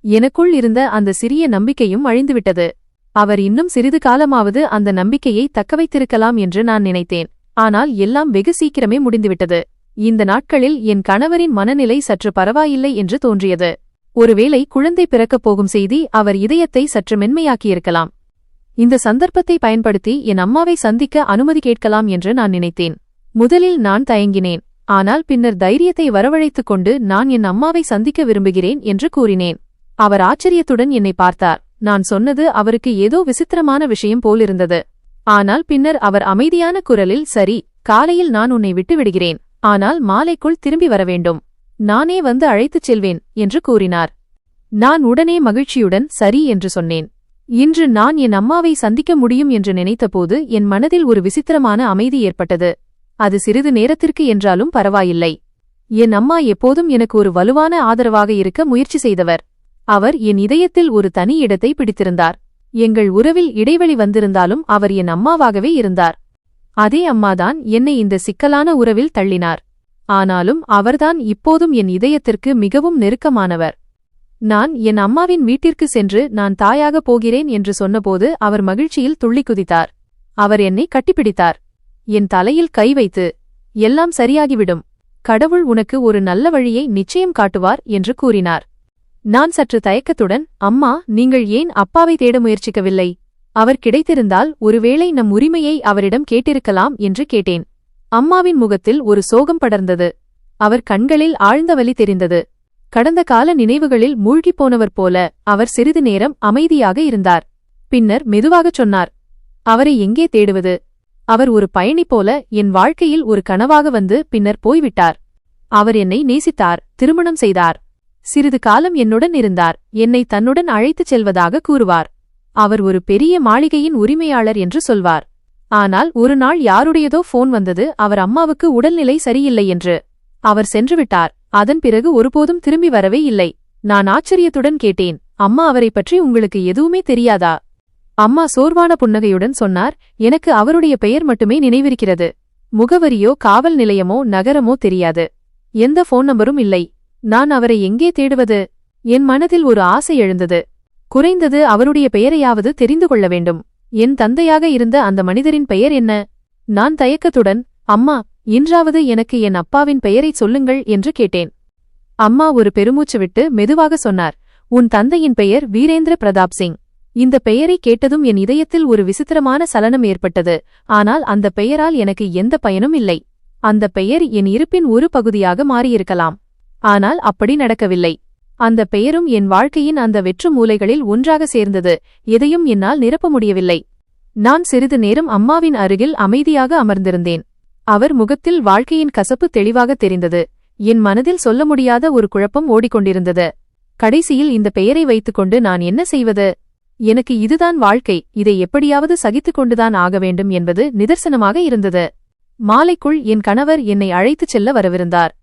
எனக்குள் இருந்த அந்த சிறிய நம்பிக்கையும் அழிந்துவிட்டது. அவர் இன்னும் சிறிது காலமாவது அந்த நம்பிக்கையை தக்கவைத்திருக்கலாம் என்று நான் நினைத்தேன். ஆனால் எல்லாம் வெகு சீக்கிரமே முடிந்துவிட்டது. இந்த நாட்களில் என் கணவரின் மனநிலை சற்று பரவாயில்லை என்று தோன்றியது. ஒருவேளை குழந்தை பிறக்கப் போகும் செய்தி அவர் இதயத்தை சற்று மென்மையாக்கியிருக்கலாம். இந்த சந்தர்ப்பத்தை பயன்படுத்தி என் அம்மாவை சந்திக்க அனுமதி கேட்கலாம் என்று நான் நினைத்தேன். முதலில் நான் தயங்கினேன். ஆனால் பின்னர் தைரியத்தை வரவழைத்துக் கொண்டு நான் என் அம்மாவை சந்திக்க விரும்புகிறேன் என்று கூறினேன். அவர் ஆச்சரியத்துடன் என்னை பார்த்தார். நான் சொன்னது அவருக்கு ஏதோ விசித்திரமான விஷயம் போலிருந்தது. ஆனால் பின்னர் அவர் அமைதியான குரலில், சரி, காலையில் நான் உன்னை விட்டு விடுகிறேன். ஆனால் மாலைக்குள் திரும்பி வரவேண்டும். நானே வந்து அழைத்துச் செல்வேன் என்று கூறினார். நான் உடனே மகிழ்ச்சியுடன் சரி என்று சொன்னேன். இன்று நான் என் அம்மாவை சந்திக்க முடியும் என்று நினைத்தபோது என் மனதில் ஒரு விசித்திரமான அமைதி ஏற்பட்டது. அது சிறிது நேரத்திற்கு என்றாலும் பரவாயில்லை. என் அம்மா எப்போதும் எனக்கு ஒரு வலுவான ஆதரவாக இருக்க முயற்சி செய்தவர். அவர் என் இதயத்தில் ஒரு தனி இடத்தை பிடித்திருந்தார். எங்கள் உறவில் இடைவெளி வந்திருந்தாலும் அவர் என் அம்மாவாகவே இருந்தார். அதே அம்மாதான் என்னை இந்த சிக்கலான உறவில் தள்ளினார். ஆனாலும் அவர்தான் இப்போதும் என் இதயத்திற்கு மிகவும் நெருக்கமானவர். நான் என் அம்மாவின் வீட்டிற்கு சென்று நான் தாயாகப் போகிறேன் என்று சொன்னபோது அவர் மகிழ்ச்சியில் துள்ளிக் குதித்தார். அவர் என்னை கட்டிப்பிடித்தார். என் தலையில் கை வைத்து, எல்லாம் சரியாகிவிடும், கடவுள் உனக்கு ஒரு நல்ல வழியை நிச்சயம் காட்டுவார் என்று கூறினார். நான் சற்று தயக்கத்துடன், அம்மா, நீங்கள் ஏன் அப்பாவை தேட முயற்சிக்கவில்லை? அவர் கிடைத்திருந்தால் ஒருவேளை நம் உரிமையை அவரிடம் கேட்டிருக்கலாம் என்று கேட்டேன். அம்மாவின் முகத்தில் ஒரு சோகம் படர்ந்தது. அவர் கண்களில் ஆழ்ந்த வலி தெரிந்தது. கடந்த கால நினைவுகளில் மூழ்கிப் போனவர் போல அவர் சிறிது நேரம் அமைதியாக இருந்தார். பின்னர் மெதுவாகச் சொன்னார், அவரை எங்கே தேடுவது? அவர் ஒரு பயணி போல என் வாழ்க்கையில் ஒரு கனவாக வந்து பின்னர் போய்விட்டார். அவர் என்னை நேசித்தார், திருமணம் செய்தார், சிறிது காலம் என்னுடன் இருந்தார், என்னை தன்னுடன் அழைத்துச் செல்வதாக கூறுவார். அவர் ஒரு பெரிய மாளிகையின் உரிமையாளர் என்று சொல்வார். ஆனால் ஒரு நாள் யாருடையதோ போன் வந்தது, அவர் அம்மாவுக்கு உடல்நிலை சரியில்லை என்று. அவர் சென்றுவிட்டார். அதன் பிறகு ஒருபோதும் திரும்பி வரவே இல்லை. நான் ஆச்சரியத்துடன் கேட்டேன், அம்மா, அவரை பற்றி உங்களுக்கு எதுவுமே தெரியாதா? அம்மா சோர்வான புன்னகையுடன் சொன்னார், எனக்கு அவருடைய பெயர் மட்டுமே நினைவிருக்கிறது. முகவரியோ காவல் நிலையமோ நகரமோ தெரியாது. எந்த போன் நம்பரும் இல்லை. நான் அவரை எங்கே தேடுவது? என் மனதில் ஒரு ஆசை எழுந்தது. குறைந்தது அவருடைய பெயரையாவது தெரிந்து கொள்ள வேண்டும். என் தந்தையாக இருந்த அந்த மனிதரின் பெயர் என்ன? நான் தயக்கத்துடன், அம்மா, இன்றாவது எனக்கு என் அப்பாவின் பெயரைச் சொல்லுங்கள் என்று கேட்டேன். அம்மா ஒரு பெருமூச்சு விட்டு மெதுவாக சொன்னார், உன் தந்தையின் பெயர் வீரேந்திர பிரதாப் சிங். இந்த பெயரை கேட்டதும் என் இதயத்தில் ஒரு விசித்திரமான சலனம் ஏற்பட்டது. ஆனால் அந்த பெயரால் எனக்கு எந்த பயனும் இல்லை. அந்த பெயர் என் இருப்பின் ஒரு பகுதியாக மாறியிருக்கலாம். ஆனால் அப்படி நடக்கவில்லை. அந்த பெயரும் என் வாழ்க்கையின் அந்த வெற்று மூலைகளில் ஒன்றாக சேர்ந்தது. எதையும் என்னால் நிரப்ப முடியவில்லை. நான் சிறிது நேரம் அம்மாவின் அருகில் அமைதியாக அமர்ந்திருந்தேன். அவர் முகத்தில் வாழ்க்கையின் கசப்பு தெளிவாக தெரிந்தது. என் மனதில் சொல்ல முடியாத ஒரு குழப்பம் ஓடிக்கொண்டிருந்தது. கடைசியில் இந்த பெயரை வைத்துக்கொண்டு நான் என்ன செய்வது? எனக்கு இதுதான் வாழ்க்கை, இதை எப்படியாவது சகித்துக் கொண்டுதான் ஆக வேண்டும் என்பது நிதர்சனமாக இருந்தது. மாலைக்குள் என் கணவர் என்னை அழைத்துச் செல்ல வரவிருந்தார்.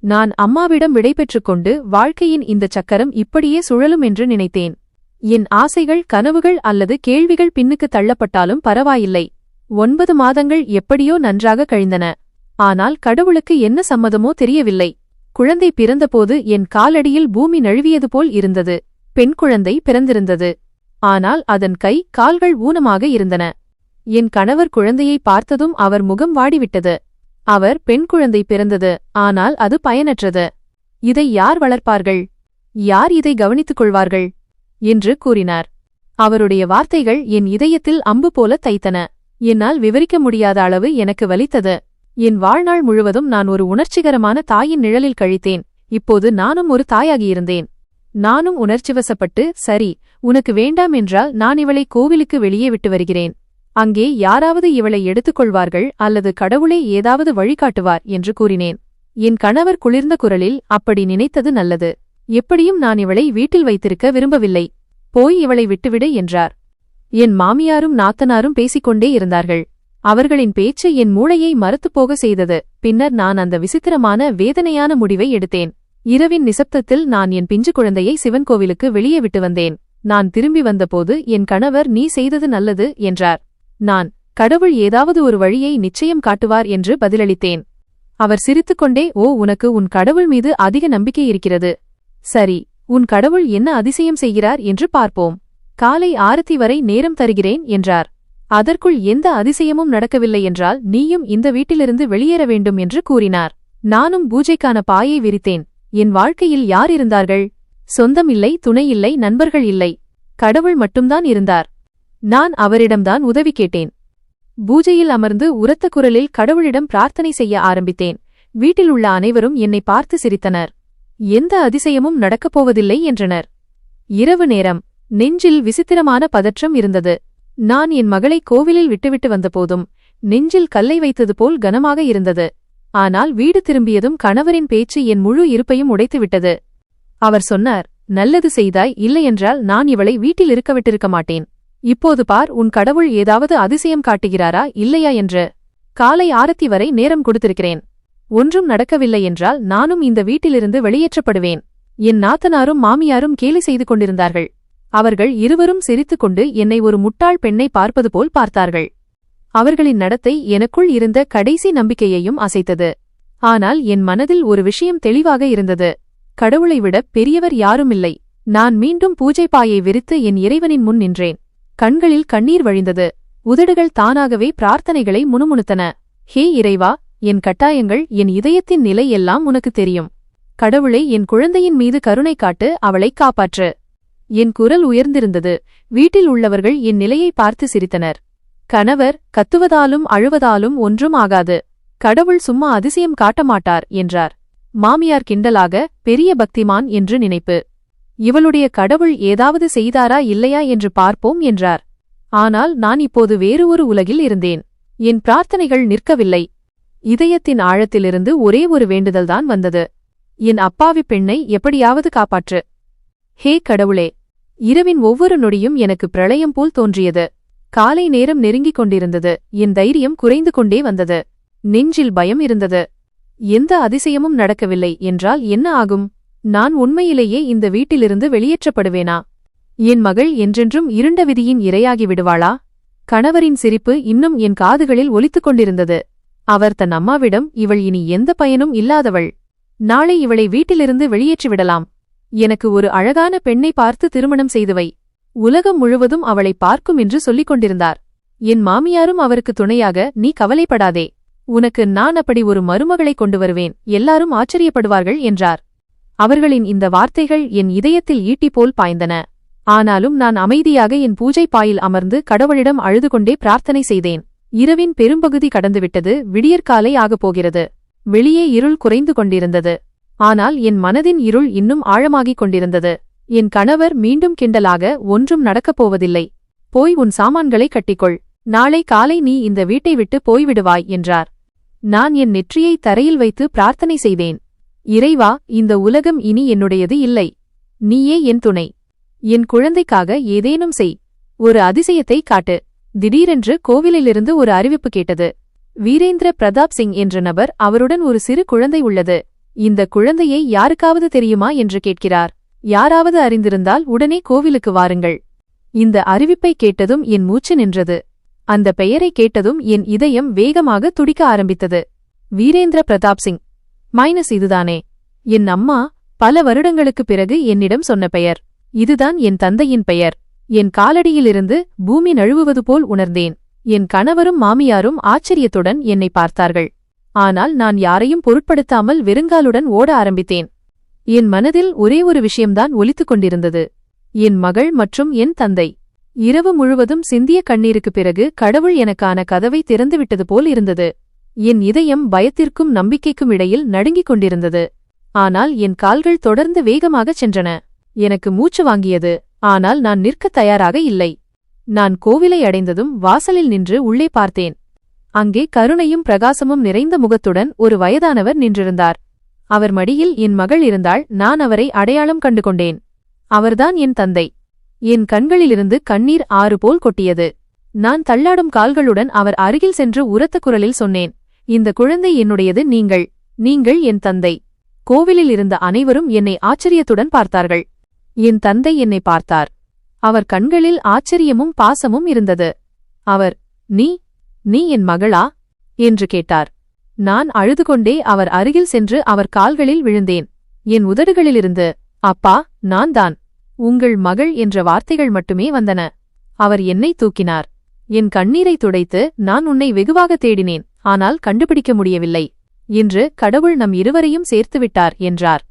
நான் அம்மாவிடம் விடைபெற்றுக் கொண்டு வாழ்க்கையின் இந்த சக்கரம் இப்படியே சுழலும் என்று நினைத்தேன். என் ஆசைகள், கனவுகள் அல்லது கேள்விகள் பின்னுக்கு தள்ளப்பட்டாலும் பரவாயில்லை. 9 மாதங்கள் எப்படியோ நன்றாக கழிந்தன. ஆனால் கடவுளுக்கு என்ன சம்மதமோ தெரியவில்லை. குழந்தை பிறந்தபோது என் காலடியில் பூமி நழுவியது போல் இருந்தது. பெண் குழந்தை பிறந்திருந்தது. ஆனால் அதன் கை, கால்கள் ஊனமாக இருந்தன. என் கணவர் குழந்தையை பார்த்ததும் அவர் முகம் வாடிவிட்டது. அவர் பெண் குழந்தை பிறந்தது, ஆனால் அது பயனற்றது. இதை யார் வளர்ப்பார்கள்? யார் இதை கவனித்துக் கொள்வார்கள்? என்று கூறினார். அவருடைய வார்த்தைகள் என் இதயத்தில் அம்பு போல தைத்தன. என்னால் விவரிக்க முடியாத அளவு எனக்கு வலித்தது. என் வாழ்நாள் முழுவதும் நான் ஒரு உணர்ச்சிகரமான தாயின் நிழலில் கழித்தேன். இப்போது நானும் ஒரு தாயாகியிருந்தேன். நானும் உணர்ச்சிவசப்பட்டு, சரி, உனக்கு வேண்டாம் என்றால் நான் இவளை கோவிலுக்கு வெளியே விட்டு வருகிறேன். அங்கே யாராவது இவளை எடுத்துக்கொள்வார்கள் அல்லது கடவுளே ஏதாவது வழிகாட்டுவார் என்று கூறினேன். என் கணவர் குளிர்ந்த குரலில், அப்படி நினைத்தது நல்லது. எப்படியும் நான் இவளை வீட்டில் வைத்திருக்க விரும்பவில்லை. போய் இவளை விட்டுவிடு என்றார். என் மாமியாரும் நாத்தனாரும் பேசிக்கொண்டே இருந்தார்கள். அவர்களின் பேச்சு என் மூளையை மரத்துப்போக செய்தது. பின்னர் நான் அந்த விசித்திரமான, வேதனையான முடிவை எடுத்தேன். இரவின் நிசப்தத்தில் நான் என் பிஞ்சு குழந்தையை சிவன் கோவிலுக்கு வெளியே விட்டு வந்தேன். நான் திரும்பி வந்தபோது என் கணவர், நீ செய்தது நல்லது என்றார். நான், கடவுள் ஏதாவது ஒரு வழியை நிச்சயம் காட்டுவார் என்று பதிலளித்தேன். அவர் சிரித்துக்கொண்டே, ஓ, உனக்கு உன் கடவுள் மீது அதிக நம்பிக்கை இருக்கிறது. சரி, உன் கடவுள் என்ன அதிசயம் செய்கிறார் என்று பார்ப்போம். காலை ஆரத்தி வரை நேரம் தருகிறேன் என்றார். அதற்குள் எந்த அதிசயமும் நடக்கவில்லை என்றால் நீயும் இந்த வீட்டிலிருந்து வெளியேற வேண்டும் என்று கூறினார். நானும் பூஜைக்கான பாயை விரித்தேன். என் வாழ்க்கையில் யார் இருந்தார்கள்? சொந்தம் இல்லை, துணை இல்லை, நண்பர்கள் இல்லை. கடவுள் மட்டும்தான் இருந்தார். நான் அவரிடம்தான் உதவி கேட்டேன். பூஜையில் அமர்ந்து உரத்த குரலில் கடவுளிடம் பிரார்த்தனை செய்ய ஆரம்பித்தேன். வீட்டில் உள்ள அனைவரும் என்னை பார்த்து சிரித்தனர். எந்த அதிசயமும் நடக்கப் போவதில்லை என்றனர். இரவு நேரம். நெஞ்சில் விசித்திரமான பதற்றம் இருந்தது. நான் என் மகளை கோவிலில் விட்டுவிட்டு வந்தபோதும் நெஞ்சில் கல்லை வைத்தது போல் கனமாக இருந்தது. ஆனால் வீடு திரும்பியதும் கணவரின் பேச்சு என் முழு இருப்பையும் உடைத்துவிட்டது. அவர் சொன்னார், நல்லது செய்தாய், இல்லையென்றால் நான் இவளை வீட்டில் இருக்க விட்டிருக்க மாட்டேன். இப்போது பார், உன் கடவுள் ஏதாவது அதிசயம் காட்டுகிறாரா இல்லையா என்று. காலை ஆரத்தி வரை நேரம் கொடுத்திருக்கிறேன். ஒன்றும் நடக்கவில்லை என்றால் நானும் இந்த வீட்டிலிருந்து வெளியேற்றப்படுவேன். என் நாத்தனாரும் மாமியாரும் கேலி செய்து கொண்டிருந்தார்கள். அவர்கள் இருவரும் சிரித்துக்கொண்டு என்னை ஒரு முட்டாள் பெண்ணை பார்ப்பது போல் பார்த்தார்கள். அவர்களின் நடத்தை எனக்குள் இருந்த கடைசி நம்பிக்கையையும் அசைத்தது. ஆனால் என் மனதில் ஒரு விஷயம் தெளிவாக இருந்தது. கடவுளை விட பெரியவர் யாருமில்லை. நான் மீண்டும் பூஜை பாயை விரித்து என் இறைவனின் முன் நின்றேன். கண்களில் கண்ணீர் வழிந்தது. உதடுகள் தானாகவே பிரார்த்தனைகளை முணுமுணுத்தன. ஹே இறைவா, என் கட்டாயங்கள், என் இதயத்தின் நிலை எல்லாம் உனக்கு தெரியும். கடவுளை, என் குழந்தையின் மீது கருணை காட்டு, அவளை காப்பாற்று. என் குரல் உயர்ந்திருந்தது. வீட்டில் உள்ளவர்கள் என் நிலையை பார்த்து சிரித்தனர். கணவர், கத்துவதாலும் அழுவதாலும் ஒன்றும் ஆகாது. கடவுள் சும்மா அதிசயம் காட்டமாட்டார் என்றார். மாமியார் கிண்டலாக, பெரிய பக்திமான் என்று நினைப்பு. இவளுடைய கடவுள் ஏதாவது செய்தாரா இல்லையா என்று பார்ப்போம் என்றார். ஆனால் நான் இப்போது வேறு ஒரு உலகில் இருந்தேன். என் பிரார்த்தனைகள் நிற்கவில்லை. இதயத்தின் ஆழத்திலிருந்து ஒரே ஒரு வேண்டுதல்தான் வந்தது. என் அப்பாவி பெண்ணை எப்படியாவது காப்பாற்று. ஹே கடவுளே! இரவின் ஒவ்வொரு நொடியும் எனக்கு பிரளயம் போல் தோன்றியது. காலை நேரம் நெருங்கிக் கொண்டிருந்தது. என் தைரியம் குறைந்து கொண்டே வந்தது. நெஞ்சில் பயம் இருந்தது. எந்த அதிசயமும் நடக்கவில்லை என்றால் என்ன ஆகும்? நான் உண்மையிலேயே இந்த வீட்டிலிருந்து வெளியேற்றப்படுவேனா? என் மகள் என்றென்றும் இருண்ட விதியின் இரையாகி விடுவாளா? கணவரின் சிரிப்பு இன்னும் என் காதுகளில் ஒலித்துக் கொண்டிருந்தது. அவர் தன் அம்மாவிடம், இவள் இனி எந்த பயனும் இல்லாதவள். நாளை இவளை வீட்டிலிருந்து வெளியேற்றிவிடலாம். எனக்கு ஒரு அழகான பெண்ணை பார்த்து திருமணம் செய்துவை. உலகம் முழுவதும் அவளை பார்க்கும் என்று சொல்லிக் கொண்டிருந்தார். என் மாமியாரும் அவருக்கு துணையாக, நீ கவலைப்படாதே. உனக்கு நான் அப்படி ஒரு மருமகளை கொண்டு வருவேன், எல்லாரும் ஆச்சரியப்படுவார்கள் என்றார். அவர்களின் இந்த வார்த்தைகள் என் இதயத்தில் ஈட்டி போல் பாய்ந்தன. ஆனாலும் நான் அமைதியாக என் பூஜை பாயில் அமர்ந்து கடவுளிடம் அழுது கொண்டே பிரார்த்தனை செய்தேன். இரவின் பெரும்பகுதி கடந்துவிட்டது. விடியற்காலை ஆகப் போகிறது. வெளியே இருள் குறைந்து கொண்டிருந்தது. ஆனால் என் மனதின் இருள் இன்னும் ஆழமாகிக் கொண்டிருந்தது. என் கணவர் மீண்டும் கிண்டலாக, ஒன்றும் நடக்கப் போவதில்லை, போய் உன் சாமான்களை கட்டிக்கொள், நாளை காலை நீ இந்த வீட்டை விட்டு போய்விடுவாய் என்றார். நான் என் நெற்றியை தரையில் வைத்து பிரார்த்தனை செய்தேன். இறைவா, இந்த உலகம் இனி என்னுடையது இல்லை. நீயே என் துணை. என் குழந்தைக்காக ஏதேனும் செய். ஒரு அதிசயத்தை காட்டு. திடீரென்று கோவிலிலிருந்து ஒரு அறிவிப்பு கேட்டது. வீரேந்திர பிரதாப் சிங் என்ற நபர், அவருடன் ஒரு சிறு குழந்தை உள்ளது. இந்த குழந்தையை யாருக்காவது தெரியுமா என்று கேட்கிறார். யாராவது அறிந்திருந்தால் உடனே கோவிலுக்கு வாருங்கள். இந்த அறிவிப்பை கேட்டதும் என் மூச்சு நின்றது. அந்த பெயரை கேட்டதும் என் இதயம் வேகமாக துடிக்க ஆரம்பித்தது. வீரேந்திர பிரதாப் சிங் இதுதானே என் அம்மா பல வருடங்களுக்குப் பிறகு என்னிடம் சொன்ன பெயர். இதுதான் என் தந்தையின் பெயர். என் காலடியிலிருந்து பூமி நழுவுவது போல் உணர்ந்தேன். என் கணவரும் மாமியாரும் ஆச்சரியத்துடன் என்னை பார்த்தார்கள். ஆனால் நான் யாரையும் பொருட்படுத்தாமல் வெறுங்காலுடன் ஓட ஆரம்பித்தேன். என் மனதில் ஒரே ஒரு விஷயம்தான் ஒலித்துக் கொண்டிருந்தது. என் மகள் மற்றும் என் தந்தை. இரவு முழுவதும் சிந்திய கண்ணீருக்குப் பிறகு கடவுள் எனக்கான கதவை திறந்துவிட்டது போல் இருந்தது. என் இதயம் பயத்திற்கும் நம்பிக்கைக்கும் இடையில் நடுங்கிக் கொண்டிருந்தது. ஆனால் என் கால்கள் தொடர்ந்து வேகமாகச் சென்றன. எனக்கு மூச்சு வாங்கியது. ஆனால் நான் நிற்கத் தயாராக இல்லை. நான் கோவிலை அடைந்ததும் வாசலில் நின்று உள்ளே பார்த்தேன். அங்கே கருணையும் பிரகாசமும் நிறைந்த முகத்துடன் ஒரு வயதானவர் நின்றிருந்தார். அவர் மடியில் என் மகள் இருந்தாள். நான் அவரை அடையாளம் கண்டு கொண்டேன். அவர்தான் என் தந்தை. என் கண்களிலிருந்து கண்ணீர் ஆறு போல் கொட்டியது. நான் தள்ளாடும் கால்களுடன் அவர் அருகில் சென்று உரத்த குரலில் சொன்னேன், இந்த குழந்தை என்னுடையது. நீங்கள் என் தந்தை. கோவிலில் இருந்த அனைவரும் என்னை ஆச்சரியத்துடன் பார்த்தார்கள். என் தந்தை என்னை பார்த்தார். அவர் கண்களில் ஆச்சரியமும் பாசமும் இருந்தது. அவர், நீ என் மகளா என்று கேட்டார். நான் அழுதுகொண்டே அவர் அருகில் சென்று அவர் கால்களில் விழுந்தேன். என் உதடுகளிலிருந்து, அப்பா, நான் தான் உங்கள் மகள் என்ற வார்த்தைகள் மட்டுமே வந்தன. அவர் என்னை தூக்கினார். என் கண்ணீரை துடைத்து, நான் உன்னை வெகுவாக தேடினேன், ஆனால் கண்டுபிடிக்க முடியவில்லை. இன்று கடவுள் நம் இருவரையும் சேர்த்துவிட்டார் என்றார்.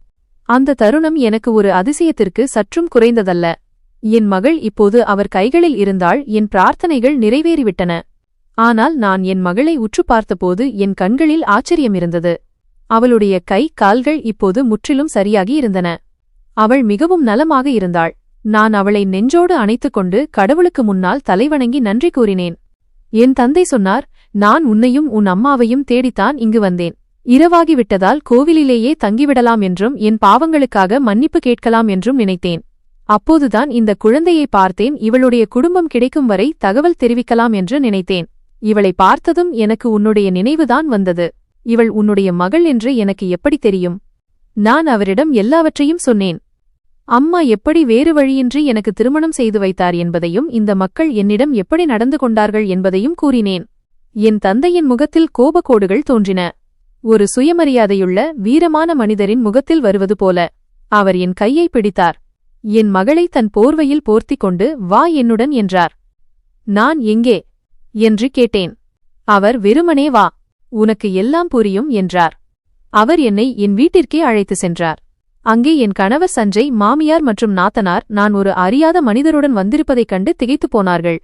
அந்த தருணம் எனக்கு ஒரு அதிசயத்திற்கு சற்றும் குறைந்ததல்ல. என் மகள் இப்போது அவர் கைகளில் இருந்தால் என் பிரார்த்தனைகள் நிறைவேறிவிட்டன. ஆனால் நான் என் மகளை உற்று பார்த்தபோது என் கண்களில் ஆச்சரியம் இருந்தது. அவளுடைய கை கால்கள் இப்போது முற்றிலும் சரியாகி இருந்தன. அவள் மிகவும் நலமாக இருந்தாள். நான் அவளை நெஞ்சோடு அணைத்துக்கொண்டு கடவுளுக்கு முன்னால் தலைவணங்கி நன்றி கூறினேன். என் தந்தை சொன்னார், நான் உன்னையும் உன் அம்மாவையும் தேடித்தான் இங்கு வந்தேன். இரவாகிவிட்டதால் கோவிலிலேயே தங்கிவிடலாம் என்றும் என் பாவங்களுக்காக மன்னிப்பு கேட்கலாம் என்றும் நினைத்தேன். அப்போதுதான் இந்த குழந்தையை பார்த்தேன். இவளுடைய குடும்பம் கிடைக்கும் வரை தகவல் தெரிவிக்கலாம் என்று நினைத்தேன். இவளை பார்த்ததும் எனக்கு உன்னுடைய நினைவுதான் வந்தது. இவள் உன்னுடைய மகள் என்று எனக்கு எப்படி தெரியும்? நான் அவரிடம் எல்லாவற்றையும் சொன்னேன். அம்மா எப்படி வேறு வழியின்றி எனக்கு திருமணம் செய்து வைத்தார் என்பதையும், இந்த மக்கள் என்னிடம் எப்படி நடந்து கொண்டார்கள் என்பதையும் கூறினேன். என் தந்தையின் முகத்தில் கோபக்கோடுகள் தோன்றின. ஒரு சுயமரியாதையுள்ள வீரமான மனிதரின் முகத்தில் வருவது போல. அவர் என் கையை பிடித்தார். என் மகளை தன் போர்வையில் போர்த்திக் கொண்டு, வா என்னுடன் என்றார். நான் எங்கே என்று கேட்டேன். அவர் வெறுமனே வா, உனக்கு எல்லாம் புரியும் என்றார். அவர் என்னை என் வீட்டிற்கே அழைத்து சென்றார். அங்கே என் கணவர் சஞ்சய், மாமியார் மற்றும் நாத்தனார் நான் ஒரு அறியாத மனிதருடன் வந்திருப்பதைக் கண்டு திகைத்துப் போனார்கள்.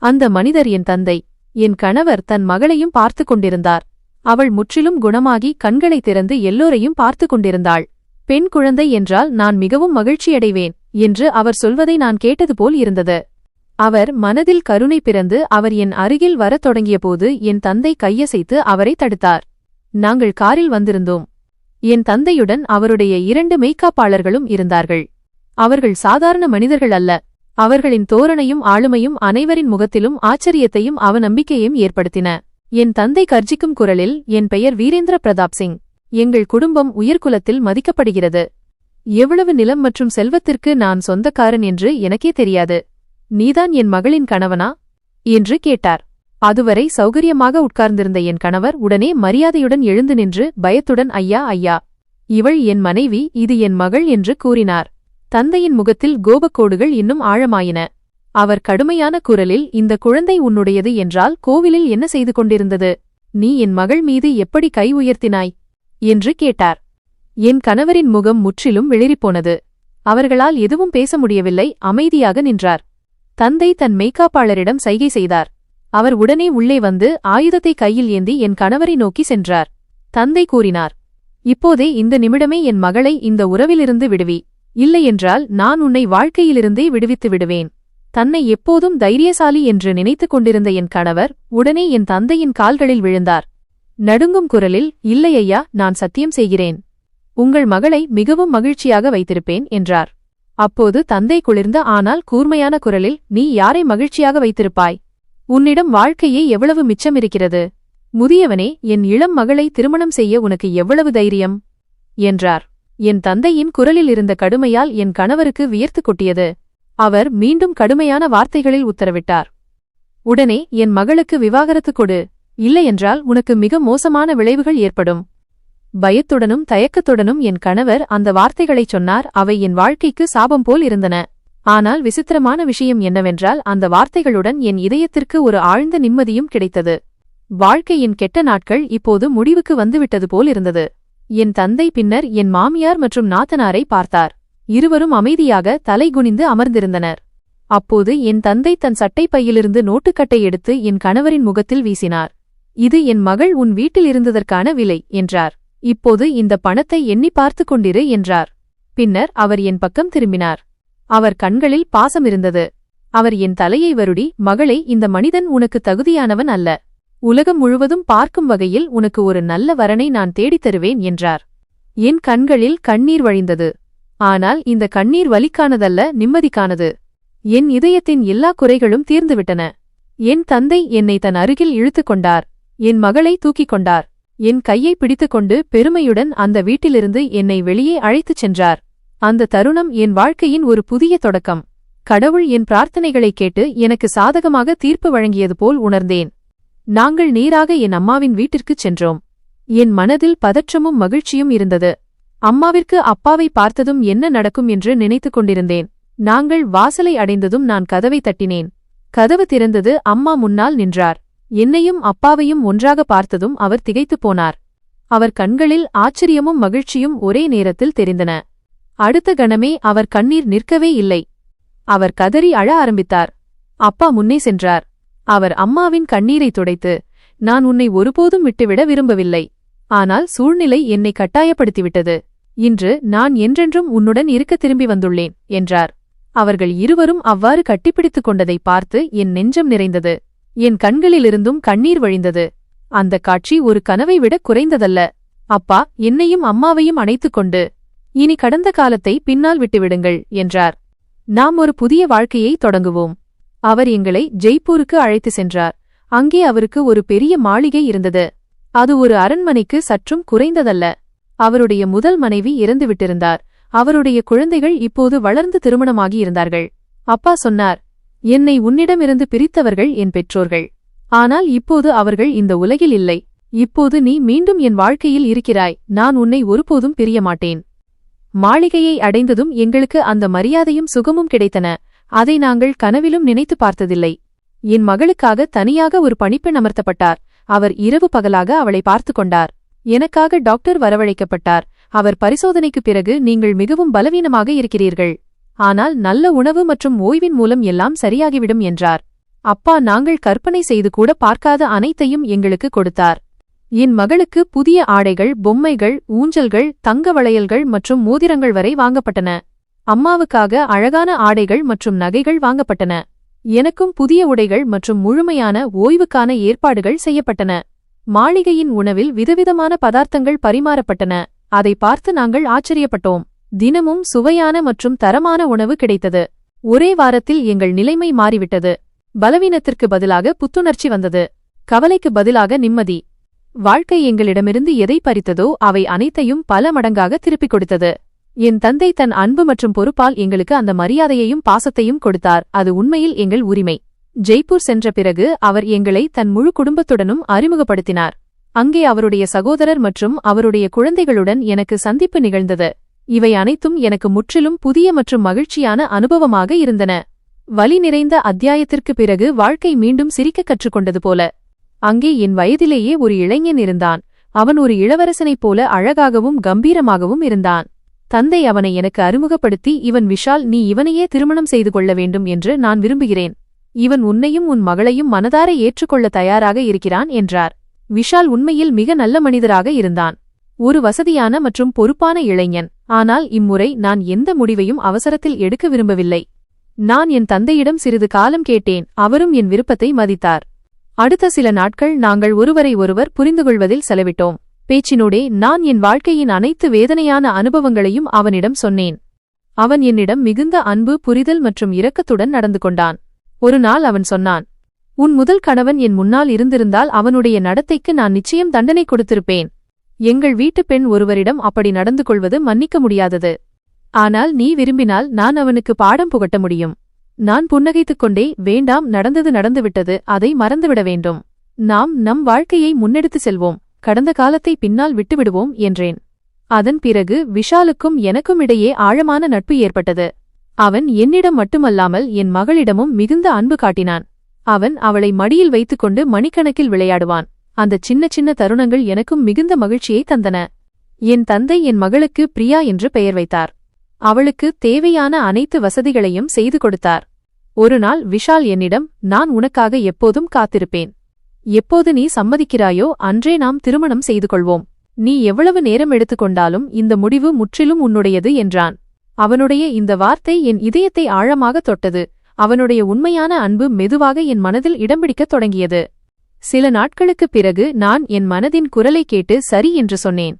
அந்த மனிதர் என் தந்தை. என் கணவர் தன் மகளையும் பார்த்து கொண்டிருந்தார். அவள் முற்றிலும் குணமாகி கண்களை திறந்து எல்லோரையும் பார்த்து கொண்டிருந்தாள். பெண் குழந்தை என்றால் நான் மிகவும் மகிழ்ச்சியடைவேன் என்று அவர் சொல்வதை நான் கேட்டது போல் இருந்தது. அவர் மனதில் கருணை பிறந்து அவர் என் அருகில் வரத் தொடங்கியபோது என் தந்தை கையசைத்து அவரை தடுத்தார். நாங்கள் காரில் வந்திருந்தோம். என் தந்தையுடன் அவருடைய 2 மெய்க்காப்பாளர்களும் இருந்தார்கள். அவர்கள் சாதாரண மனிதர்கள் அல்ல. அவர்களின் தோரணையும் ஆளுமையும் அனைவரின் முகத்திலும் ஆச்சரியத்தையும் அவநம்பிக்கையும் ஏற்படுத்தின. என் தந்தை கர்ஜிக்கும் குரலில், என் பெயர் வீரேந்திர பிரதாப் சிங். எங்கள் குடும்பம் உயர்குலத்தில் மதிக்கப்படுகிறது. எவ்வளவு நிலம் மற்றும் செல்வத்திற்கு நான் சொந்தக்காரன் என்று எனக்கே தெரியாது. நீதான் என் மகளின் கணவனா என்று கேட்டார். அதுவரை சௌகரியமாக உட்கார்ந்திருந்த என் கணவர் உடனே மரியாதையுடன் எழுந்து நின்று பயத்துடன், ஐயா, இவள் என் மனைவி, இது என் மகள் என்று கூறினார். தந்தையின் முகத்தில் கோபக்கோடுகள் இன்னும் ஆழமாயின. அவர் கடுமையான குரலில், இந்த குழந்தை உன்னுடையது என்றால் கோவிலில் என்ன செய்து கொண்டிருந்தது நீ என் மகள் மீது எப்படி கை உயர்த்தினாய் என்று கேட்டார். என் கணவரின் முகம் முற்றிலும் வெளிறிப்போனது. அவர்களால் எதுவும் பேச முடியவில்லை, அமைதியாக நின்றார். தந்தை தன் மெய்காப்பாளரிடம் சைகை செய்தார். அவர் உடனே உள்ளே வந்து ஆயுதத்தை கையில் ஏந்தி என் கணவரை நோக்கி சென்றார். தந்தை கூறினார், இப்போதே இந்த நிமிடமே என் மகளை இந்த உறவிலிருந்து விடுவி, இல்லையென்றால் நான் உன்னை வாழ்க்கையிலிருந்தே விடுவித்து விடுவேன். தன்னை எப்போதும் தைரியசாலி என்று நினைத்துக் கொண்டிருந்த என் கணவர் உடனே என் தந்தையின் கால்களில் விழுந்தார். நடுங்கும் குரலில், இல்லை ஐயா, நான் சத்தியம் செய்கிறேன், உங்கள் மகளை மிகவும் மகிழ்ச்சியாக வைத்திருப்பேன் என்றார். அப்போது தந்தை குளிர்ந்த ஆனால் கூர்மையான குரலில், நீ யாரை மகிழ்ச்சியாக வைத்திருப்பாய்? உன்னிடம் வாழ்க்கையே எவ்வளவு மிச்சமிருக்கிறது? முதியவனே, என் இளம் மகளை திருமணம் செய்ய உனக்கு எவ்வளவு தைரியம் என்றார். என் தந்தையின் குரலில் இருந்த கடுமையால் என் கணவருக்கு வியர்த்து கொட்டியது. அவர் மீண்டும் கடுமையான வார்த்தைகளில் உத்தரவிட்டார். உடனே என் மகளுக்கு விவாகரத்து கொடு, இல்லையென்றால் உனக்கு மிக மோசமான விளைவுகள் ஏற்படும். பயத்துடனும் தயக்கத்துடனும் என் கணவர் அந்த வார்த்தைகளைச் சொன்னார். அவை என் வாழ்க்கைக்கு சாபம் போல் இருந்தன. ஆனால் விசித்திரமான விஷயம் என்னவென்றால், அந்த வார்த்தைகளுடன் என் இதயத்திற்கு ஒரு ஆழ்ந்த நிம்மதியும் கிடைத்தது. வாழ்க்கையின் கெட்ட நாட்கள் இப்போது முடிவுக்கு வந்துவிட்டது போல் இருந்தது. என் தந்தை பின்னர் என் மாமியார் மற்றும் நாத்தனாரை பார்த்தார். இருவரும் அமைதியாக தலைகுனிந்து அமர்ந்திருந்தனர். அப்போது என் தந்தை தன் சட்டைப் பையிலிருந்து நோட்டுக்கட்டை எடுத்து என் கணவரின் முகத்தில் வீசினார். இது என் மகள் உன் வீட்டில் இருந்ததற்கான விலை என்றார். இப்போது இந்த பணத்தை எண்ணி பார்த்து கொண்டிரு என்றார். பின்னர் அவர் என் பக்கம் திரும்பினார். அவர் கண்களில் பாசம் இருந்தது. அவர் என் தலையை வருடி, மகளே, இந்த மனிதன் உனக்கு தகுதியானவன் அல்ல. உலகம் முழுவதும் பார்க்கும் வகையில் உனக்கு ஒரு நல்ல வரனை நான் தேடித் தருவேன் என்றார். என் கண்களில் கண்ணீர் வழிந்தது. ஆனால் இந்த கண்ணீர் வலிக்கானதல்ல, நிம்மதிக்கானது. என் இதயத்தின் எல்லா குறைகளும் தீர்ந்துவிட்டன. என் தந்தை என்னை தன் அருகில் இழுத்துக் கொண்டார். என் மகளை தூக்கிக் கொண்டார். என் கையை பிடித்துக்கொண்டு பெருமையுடன் அந்த வீட்டிலிருந்து என்னை வெளியே அழைத்துச் சென்றார். அந்த தருணம் என் வாழ்க்கையின் ஒரு புதிய தொடக்கம். கடவுள் என் பிரார்த்தனைகளைக் கேட்டு எனக்கு சாதகமாக தீர்ப்பு வழங்கியது போல் உணர்ந்தேன். நாங்கள் நேராக என் அம்மாவின் வீட்டிற்குச் சென்றோம். என் மனதில் பதற்றமும் மகிழ்ச்சியும் இருந்தது. அம்மாவிற்கு அப்பாவை பார்த்ததும் என்ன நடக்கும் என்று நினைத்துக் கொண்டிருந்தேன். நாங்கள் வாசலை அடைந்ததும் நான் கதவை தட்டினேன். கதவு திறந்தது. அம்மா முன்னால் நின்றார். என்னையும் அப்பாவையும் ஒன்றாக பார்த்ததும் அவர் திகைத்துப் போனார். அவர் கண்களில் ஆச்சரியமும் மகிழ்ச்சியும் ஒரே நேரத்தில் தெரிந்தன. அடுத்த கணமே அவர் கண்ணீர் நிற்கவே இல்லை. அவர் கதறி அழ ஆரம்பித்தார். அப்பா முன்னே சென்றார். அவர் அம்மாவின் கண்ணீரை துடைத்து, நான் உன்னை ஒருபோதும் விட்டுவிட விரும்பவில்லை. ஆனால் சூழ்நிலை என்னை கட்டாயப்படுத்திவிட்டது. இன்று நான் என்றென்றும் உன்னுடன் இருக்க திரும்பி வந்துள்ளேன் என்றார். அவர்கள் இருவரும் அவ்வாறு கட்டிப்பிடித்துக் கொண்டதை பார்த்து என் நெஞ்சம் நிறைந்தது. என் கண்களிலிருந்தும் கண்ணீர் வழிந்தது. அந்த காட்சி ஒரு கனவை விட குறைந்ததல்ல. அப்பா என்னையும் அம்மாவையும் அணைத்துக்கொண்டு, இனி கடந்த காலத்தை பின்னால் விட்டுவிடுங்கள் என்றார். நாம் ஒரு புதிய வாழ்க்கையை தொடங்குவோம். அவர் எங்களை ஜெய்ப்பூருக்கு அழைத்து சென்றார். அங்கே அவருக்கு ஒரு பெரிய மாளிகை இருந்தது. அது ஒரு அரண்மனைக்கு சற்றும் குறைந்ததல்ல. அவருடைய முதல் மனைவி இறந்துவிட்டிருந்தார். அவருடைய குழந்தைகள் இப்போது வளர்ந்து திருமணமாகியிருந்தார்கள். அப்பா சொன்னார், என்னை உன்னிடமிருந்து பிரித்தவர்கள் என் பெற்றோர்கள். ஆனால் இப்போது அவர்கள் இந்த உலகில் இல்லை. இப்போது நீ மீண்டும் என் வாழ்க்கையில் இருக்கிறாய். நான் உன்னை ஒருபோதும் பிரிய மாட்டேன். மாளிகையை அடைந்ததும் எங்களுக்கு அந்த மரியாதையும் சுகமும் கிடைத்தன. அதை நாங்கள் கனவிலும் நினைத்து பார்த்ததில்லை. என் மகளுக்காக தனியாக ஒரு பணிப்பெண் அமர்த்தப்பட்டார். அவர் இரவு பகலாக அவளை பார்த்து கொண்டார். எனக்காக டாக்டர் வரவழைக்கப்பட்டார். அவர் பரிசோதனைக்குப் பிறகு, நீங்கள் மிகவும் பலவீனமாக இருக்கிறீர்கள். ஆனால் நல்ல உணவு மற்றும் ஓய்வின் மூலம் எல்லாம் சரியாகிவிடும் என்றார். அப்பா நாங்கள் கற்பனை செய்து கூட பார்க்காத அனைத்தையும் எங்களுக்கு கொடுத்தார். என் மகளுக்கு புதிய ஆடைகள், பொம்மைகள், ஊஞ்சல்கள், தங்க வளையல்கள் மற்றும் மோதிரங்கள் வரை வாங்கப்பட்டன. அம்மாவுக்காக அழகான ஆடைகள் மற்றும் நகைகள் வாங்கப்பட்டன. எனக்கும் புதிய உடைகள் மற்றும் முழுமையான ஓய்வுக்கான ஏற்பாடுகள் செய்யப்பட்டன. மாளிகையின் உணவில் விதவிதமான பதார்த்தங்கள் பரிமாறப்பட்டன. அதை பார்த்து நாங்கள் ஆச்சரியப்பட்டோம். தினமும் சுவையான மற்றும் தரமான உணவு கிடைத்தது. ஒரே வாரத்தில் எங்கள் நிலைமை மாறிவிட்டது. பலவீனத்திற்கு பதிலாக புத்துணர்ச்சி வந்தது. கவலைக்கு பதிலாக நிம்மதி. வாழ்க்கை எங்களிடமிருந்து எதை பறித்ததோ அவை அனைத்தையும் பல மடங்காக திருப்பிக் கொடுத்தது. என் தந்தை தன் அன்பு மற்றும் பொறுப்பால் எங்களுக்கு அந்த மரியாதையையும் பாசத்தையும் கொடுத்தார். அது உண்மையில் எங்கள் உரிமை. ஜெய்ப்பூர் சென்ற பிறகு அவர் எங்களை தன் முழு குடும்பத்துடனும் அறிமுகப்படுத்தினார். அங்கே அவருடைய சகோதரர் மற்றும் அவருடைய குழந்தைகளுடன் எனக்கு சந்திப்பு நிகழ்ந்தது. இவை அனைத்தும் எனக்கு முற்றிலும் புதிய மற்றும் மகிழ்ச்சியான அனுபவமாக இருந்தன. வலி நிறைந்த அத்தியாயத்திற்கு பிறகு வாழ்க்கை மீண்டும் சிரிக்க கற்றுக்கொண்டது போல. அங்கே என் வயதிலேயே ஒரு இளைஞன் இருந்தான். அவன் ஒரு இளவரசனைப் போல அழகாகவும் கம்பீரமாகவும் இருந்தான். தந்தை அவனை எனக்கு அறிமுகப்படுத்தி, இவன் விஷால், நீ இவனையே திருமணம் செய்து கொள்ள வேண்டும் என்று நான் விரும்புகிறேன். இவன் உன்னையும் உன் மகளையும் மனதார ஏற்றுக்கொள்ள தயாராக இருக்கிறான் என்றார். விஷால் உண்மையில் மிக நல்ல மனிதராக இருந்தான். ஒரு வசதியான மற்றும் பொறுப்பான இளைஞன். ஆனால் இம்முறை நான் எந்த முடிவையும் அவசரத்தில் எடுக்க விரும்பவில்லை. நான் என் தந்தையிடம் சிறிது காலம் கேட்டேன். அவரும் என் விருப்பத்தை மதித்தார். அடுத்த சில நாட்கள் நாங்கள் ஒருவரை ஒருவர் புரிந்துகொள்வதில் செலவிட்டோம். பேச்சினோடே நான் என் வாழ்க்கையின் அனைத்து வேதனையான அனுபவங்களையும் அவனிடம் சொன்னேன். அவன் என்னிடம் மிகுந்த அன்பு, புரிதல் மற்றும் இரக்கத்துடன் நடந்து கொண்டான். ஒரு நாள் அவன் சொன்னான், உன் முதல் கணவன் என் முன்னால் இருந்திருந்தால் அவனுடைய நடத்தைக்கு நான் நிச்சயம் தண்டனை கொடுத்திருப்பேன். எங்கள் வீட்டு பெண் ஒருவரிடம் அப்படி நடந்து கொள்வது மன்னிக்க முடியாதது. ஆனால் நீ விரும்பினால் நான் அவனுக்கு பாடம் புகட்ட முடியும். நான் புன்னகைத்துக் கொண்டே, வேண்டாம், நடந்தது நடந்துவிட்டது, அதை மறந்துவிட வேண்டும். நாம் நம் வாழ்க்கையை முன்னெடுத்து செல்வோம், கடந்த காலத்தை பின்னால் விட்டுவிடுவோம் என்றேன். அதன் பிறகு விஷாலுக்கும் எனக்கும் இடையே ஆழமான நட்பு ஏற்பட்டது. அவன் என்னிடம் மட்டுமல்லாமல் என் மகளிடமும் மிகுந்த அன்பு காட்டினான். அவன் அவளை மடியில் வைத்துக்கொண்டு மணிக்கணக்கில் விளையாடுவான். அந்த சின்ன சின்ன தருணங்கள் எனக்கும் மிகுந்த மகிழ்ச்சியை தந்தன. என் தந்தை என் மகளுக்கு பிரியா என்று பெயர் வைத்தார். அவளுக்கு தேவையான அனைத்து வசதிகளையும் செய்து கொடுத்தார். ஒரு நாள் விஷால் என்னிடம், நான் உனக்காக எப்போதும் காத்திருப்பேன். எப்போது நீ சம்மதிக்கிறாயோ அன்றே நாம் திருமணம் செய்து கொள்வோம். நீ எவ்வளவு நேரம் எடுத்துக்கொண்டாலும் இந்த முடிவு முற்றிலும் உன்னுடையது என்றான். அவனுடைய இந்த வார்த்தை என் இதயத்தை ஆழமாக தொட்டது. அவனுடைய உண்மையான அன்பு மெதுவாக என் மனதில் இடம் பிடிக்கத் தொடங்கியது. சில நாட்களுக்குப் பிறகு நான் என் மனதின் குரலை கேட்டு சரி என்று சொன்னேன்.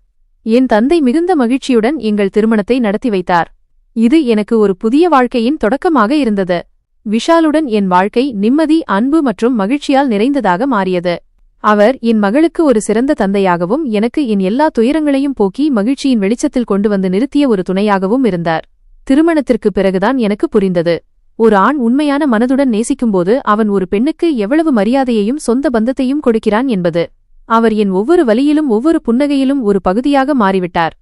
என் தந்தை மிகுந்த மகிழ்ச்சியுடன் எங்கள் திருமணத்தை நடத்தி வைத்தார். இது எனக்கு ஒரு புதிய வாழ்க்கையின் தொடக்கமாக இருந்தது. விஷாலுடன் என் வாழ்க்கை நிம்மதி, அன்பு மற்றும் மகிழ்ச்சியால் நிறைந்ததாக மாறியது. அவர் என் மகளுக்கு ஒரு சிறந்த தந்தையாகவும் எனக்கு என் எல்லா துயரங்களையும் போக்கி மகிழ்ச்சியின் வெளிச்சத்தில் கொண்டு வந்து நிறுத்திய ஒரு துணையாகவும் இருந்தார். திருமணத்திற்கு பிறகுதான் எனக்கு புரிந்தது, ஒரு ஆண் உண்மையான மனதுடன் நேசிக்கும்போது அவன் ஒரு பெண்ணுக்கு எவ்வளவு மரியாதையையும் சொந்த பந்தத்தையும் கொடுக்கிறான் என்பது. அவர் என் ஒவ்வொரு வலியிலும் ஒவ்வொரு புன்னகையிலும் ஒரு பகுதியாக மாறிவிட்டார்.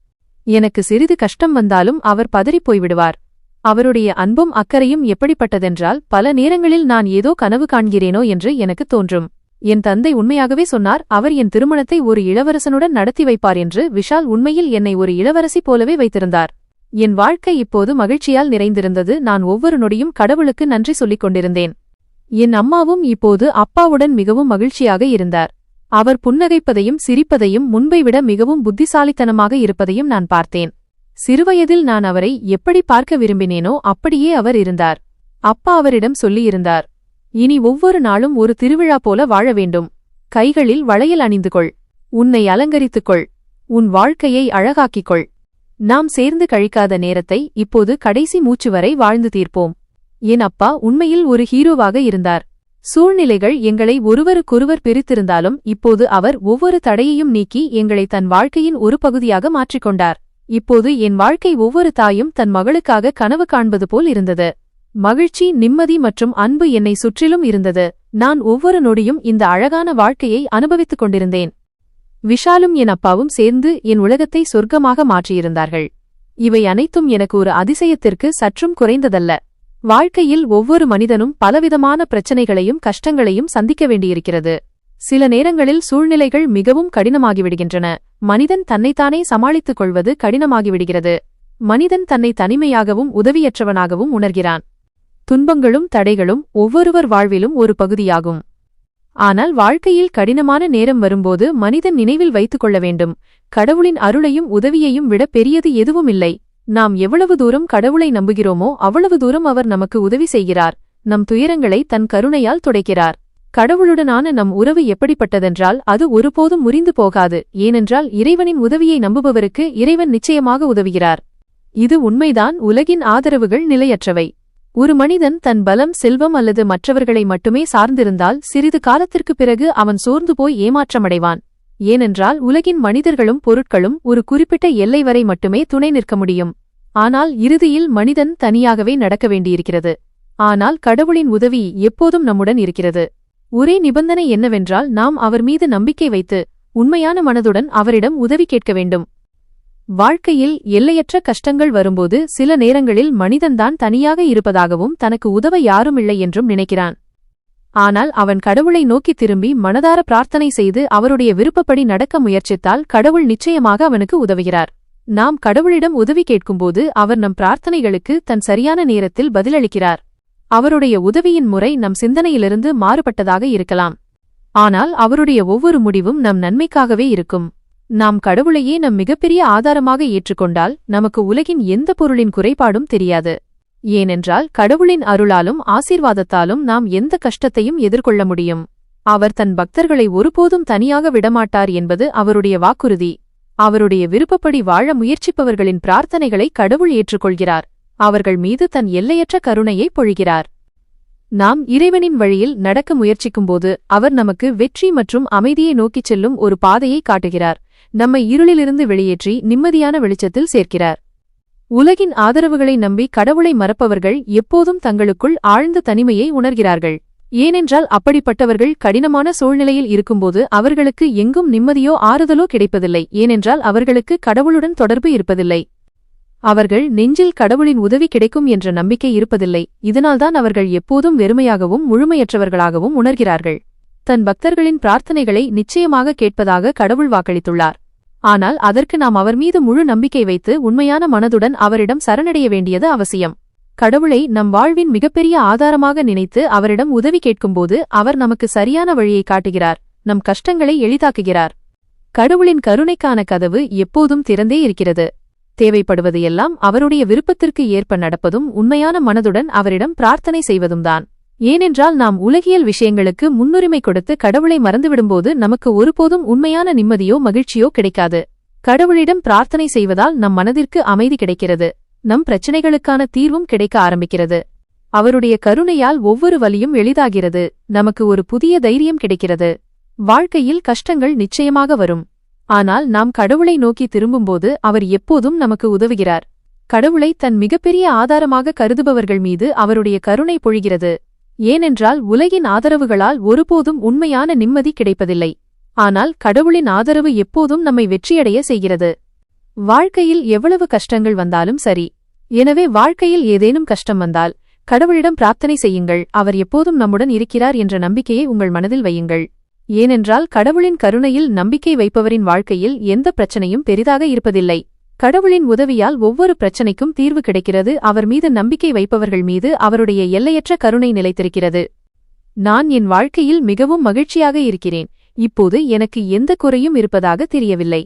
எனக்கு சிறிது கஷ்டம் வந்தாலும் அவர் பதறிப் போய்விடுவார். அவருடைய அன்பும் அக்கறையும் எப்படிப்பட்டதென்றால், பல நேரங்களில் நான் ஏதோ கனவு காண்கிறேனோ என்று எனக்கு தோன்றும். என் தந்தை உண்மையாகவே சொன்னார், அவர் என் திருமணத்தை ஒரு இளவரசனுடன் நடத்தி வைப்பார் என்று. விஷால் உண்மையில் என்னை ஒரு இளவரசி போலவே வைத்திருந்தார். என் வாழ்க்கை இப்போது மகிழ்ச்சியால் நிறைந்திருந்தது. நான் ஒவ்வொரு நொடியும் கடவுளுக்கு நன்றி சொல்லிக் கொண்டிருந்தேன். என் அம்மாவும் இப்போது அப்பாவுடன் மிகவும் மகிழ்ச்சியாக இருந்தார். அவர் புன்னகைப்பதையும் சிரிப்பதையும் முன்பை விட மிகவும் புத்திசாலித்தனமாக இருப்பதையும் நான் பார்த்தேன். சிறுவயதில் நான் அவரை எப்படி பார்க்க விரும்பினேனோ அப்படியே அவர் இருந்தார். அப்பா அவரிடம் சொல்லியிருந்தார், இனி ஒவ்வொரு நாளும் ஒரு திருவிழா போல வாழ வேண்டும். கைகளில் வளையல் அணிந்து கொள், உன்னை அலங்கரித்துக்கொள், உன் வாழ்க்கையை அழகாக்கிக்கொள். நாம் சேர்ந்து கழிக்காத நேரத்தை இப்போது கடைசி மூச்சு வரை வாழ்ந்து தீர்ப்போம். என் அப்பா உண்மையில் ஒரு ஹீரோவாக இருந்தார். சூழ்நிலைகள் எங்களை ஒருவருக்கொருவர் பிரித்திருந்தாலும் இப்போது அவர் ஒவ்வொரு தடையையும் நீக்கி எங்களை தன் வாழ்க்கையின் ஒரு பகுதியாக மாற்றிக்கொண்டார். இப்போது என் வாழ்க்கை ஒவ்வொரு தாயும் தன் மகளுக்காக கனவு காண்பது போல் இருந்தது. மகிழ்ச்சி, நிம்மதி மற்றும் அன்பு என்னை சுற்றிலும் இருந்தது. நான் ஒவ்வொரு நொடியும் இந்த அழகான வாழ்க்கையை அனுபவித்துக் கொண்டிருந்தேன். விஷாலும் என் அப்பாவும் சேர்ந்து என் உலகத்தை சொர்க்கமாக மாற்றியிருந்தார்கள். இவை அனைத்தும் எனக்கு ஒரு அதிசயத்திற்கு சற்றும் குறைந்ததல்ல. வாழ்க்கையில் ஒவ்வொரு மனிதனும் பலவிதமான பிரச்சனைகளையும் கஷ்டங்களையும் சந்திக்க வேண்டியிருக்கிறது. சில நேரங்களில் சூழ்நிலைகள் மிகவும் கடினமாகிவிடுகின்றன. மனிதன் தன்னைத்தானே சமாளித்துக் கொள்வது கடினமாகிவிடுகிறது. மனிதன் தன்னை தனிமையாகவும் உதவியற்றவனாகவும் உணர்கிறான். துன்பங்களும் தடைகளும் ஒவ்வொருவர் வாழ்விலும் ஒரு பகுதியாகும். ஆனால் வாழ்க்கையில் கடினமான நேரம் வரும்போது மனிதன் நினைவில் வைத்துக் கொள்ள வேண்டும், கடவுளின் அருளையும் உதவியையும் விட பெரியது எதுவும் இல்லை. நாம் எவ்வளவு தூரம் கடவுளை நம்புகிறோமோ அவ்வளவு தூரம் அவர் நமக்கு உதவி செய்கிறார். நம் துயரங்களை தன் கருணையால் துடைக்கிறார். கடவுளுடனான நம் உறவு எப்படிப்பட்டதென்றால் அது ஒருபோதும் முறிந்து போகாது. ஏனென்றால் இறைவனின் உதவியை நம்புபவருக்கு இறைவன் நிச்சயமாக உதவுகிறார். இது உண்மைதான். உலகின் ஆதரவுகள் நிலையற்றவை. ஒரு மனிதன் தன் பலம், செல்வம் அல்லது மற்றவர்களை மட்டுமே சார்ந்திருந்தால் சிறிது காலத்திற்குப் பிறகு அவன் சோர்ந்து போய் ஏமாற்றமடைவான். ஏனென்றால் உலகின் மனிதர்களும் பொருட்களும் ஒரு குறிப்பிட்ட எல்லை வரை மட்டுமே துணை நிற்க முடியும். ஆனால் இறுதியில் மனிதன் தனியாகவே நடக்க வேண்டியிருக்கிறது. ஆனால் கடவுளின் உதவி எப்போதும் நம்முடன் இருக்கிறது. ஒரே நிபந்தனை என்னவென்றால் நாம் அவர் மீது நம்பிக்கை வைத்து உண்மையான மனதுடன் அவரிடம் உதவி கேட்க வேண்டும். வாழ்க்கையில் எல்லையற்ற கஷ்டங்கள் வரும்போது சில நேரங்களில் மனிதன்தான் தனியாக இருப்பதாகவும் தனக்கு உதவ யாருமில்லை என்றும் நினைக்கிறான். ஆனால் அவன் கடவுளை நோக்கி திரும்பி மனதார பிரார்த்தனை செய்து அவருடைய விருப்பப்படி நடக்க முயற்சித்தால் கடவுள் நிச்சயமாக அவனுக்கு உதவுகிறார். நாம் கடவுளிடம் உதவி கேட்கும்போது அவர் நம் பிரார்த்தனைகளுக்கு தன் சரியான நேரத்தில் பதிலளிக்கிறார். அவருடைய உதவியின் முறை நம் சிந்தனையிலிருந்து மாறுபட்டதாக இருக்கலாம். ஆனால் அவருடைய ஒவ்வொரு முடிவும் நம் நன்மைக்காகவே இருக்கும். நாம் கடவுளையே நம் மிகப்பெரிய ஆதாரமாக ஏற்றுக்கொண்டால் நமக்கு உலகின் எந்த பொருளின் குறைபாடும் தெரியாது. ஏனென்றால் கடவுளின் அருளாலும் ஆசீர்வாதத்தாலும் நாம் எந்த கஷ்டத்தையும் எதிர்கொள்ள முடியும். அவர் தன் பக்தர்களை ஒருபோதும் தனியாக விடமாட்டார் என்பது அவருடைய வாக்குறுதி. அவருடைய விருப்பப்படி வாழ முயற்சிப்பவர்களின் பிரார்த்தனைகளை கடவுள் ஏற்றுக்கொள்கிறார். அவர்கள் மீது தன் எல்லையற்ற கருணையை பொழிகிறார். நாம் இறைவனின் வழியில் நடக்க முயற்சிக்கும்போது அவர் நமக்கு வெற்றி மற்றும் அமைதியை நோக்கிச் செல்லும் ஒரு பாதையை காட்டுகிறார். நம்மை இருளிலிருந்து வெளியேற்றி நிம்மதியான வெளிச்சத்தில் சேர்க்கிறார். உலகின் ஆதரவுகளை நம்பி கடவுளை மறப்பவர்கள் எப்போதும் தங்களுக்குள் ஆழ்ந்த தனிமையை உணர்கிறார்கள். ஏனென்றால் அப்படிப்பட்டவர்கள் கடினமான சூழ்நிலையில் இருக்கும்போது அவர்களுக்கு எங்கும் நிம்மதியோ ஆறுதலோ கிடைப்பதில்லை. ஏனென்றால் அவர்களுக்கு கடவுளுடன் தொடர்பு இருப்பதில்லை. அவர்கள் நெஞ்சில் கடவுளின் உதவி கிடைக்கும் என்ற நம்பிக்கை இருப்பதில்லை. இதனால்தான் அவர்கள் எப்போதும் வெறுமையாகவும் முழுமையற்றவர்களாகவும் உணர்கிறார்கள். தன் பக்தர்களின் பிரார்த்தனைகளை நிச்சயமாக கேட்பதாக கடவுள் வாக்களித்துள்ளார். ஆனால் அதற்கு நாம் அவர் மீது முழு நம்பிக்கை வைத்து உண்மையான மனதுடன் அவரிடம் சரணடைய வேண்டியது அவசியம். கடவுளை நம் வாழ்வின் மிகப்பெரிய ஆதாரமாக நினைத்து அவரிடம் உதவி கேட்கும்போது அவர் நமக்கு சரியான வழியை காட்டுகிறார், நம் கஷ்டங்களை எளிதாக்குகிறார். கடவுளின் கருணைக்கான கதவு எப்போதும் திறந்தே இருக்கிறது. தேவைப்படுவது எல்லாம் அவருடைய விருப்பத்திற்கு ஏற்ப நடப்பதும் உண்மையான மனதுடன் அவரிடம் பிரார்த்தனை செய்வதும்தான். ஏனென்றால் நாம் உலகியல் விஷயங்களுக்கு முன்னுரிமை கொடுத்து கடவுளை மறந்துவிடும்போது நமக்கு ஒருபோதும் உண்மையான நிம்மதியோ மகிழ்ச்சியோ கிடைக்காது. கடவுளிடம் பிரார்த்தனை செய்வதால் நம் மனதிற்கு அமைதி கிடைக்கிறது. நம் பிரச்சினைகளுக்கான தீர்வும் கிடைக்க ஆரம்பிக்கிறது. அவருடைய கருணையால் ஒவ்வொரு வலியும் எளிதாகிறது. நமக்கு ஒரு புதிய தைரியம் கிடைக்கிறது. வாழ்க்கையில் கஷ்டங்கள் நிச்சயமாக வரும். ஆனால் நாம் கடவுளை நோக்கி திரும்பும்போது அவர் எப்போதும் நமக்கு உதவுகிறார். கடவுளை தன் மிகப்பெரிய ஆதாரமாக கருதுபவர்கள் மீது அவருடைய கருணை பொழிகிறது. ஏனென்றால் உலகின் ஆதரவுகளால் ஒருபோதும் உண்மையான நிம்மதி கிடைப்பதில்லை. ஆனால் கடவுளின் ஆதரவு எப்போதும் நம்மை வெற்றியடைய செய்கிறது. வாழ்க்கையில் எவ்வளவு கஷ்டங்கள் வந்தாலும் சரி. எனவே வாழ்க்கையில் ஏதேனும் கஷ்டம் வந்தால் கடவுளிடம் பிரார்த்தனை செய்யுங்கள். அவர் எப்போதும் நம்முடன் இருக்கிறார் என்ற நம்பிக்கையை உங்கள் மனதில் வையுங்கள். ஏனென்றால் கடவுளின் கருணையில் நம்பிக்கை வைப்பவரின் வாழ்க்கையில் எந்த பிரச்சனையும் பெரிதாக இருப்பதில்லை. கடவுளின் உதவியால் ஒவ்வொரு பிரச்சனைக்கும் தீர்வு கிடைக்கிறது. அவர் மீது நம்பிக்கை வைப்பவர்கள் மீது அவருடைய எல்லையற்ற கருணை நிலைத்திருக்கிறது. நான் என் வாழ்க்கையில் மிகவும் மகிழ்ச்சியாக இருக்கிறேன். இப்போது எனக்கு எந்த குறையும் இருப்பதாக தெரியவில்லை.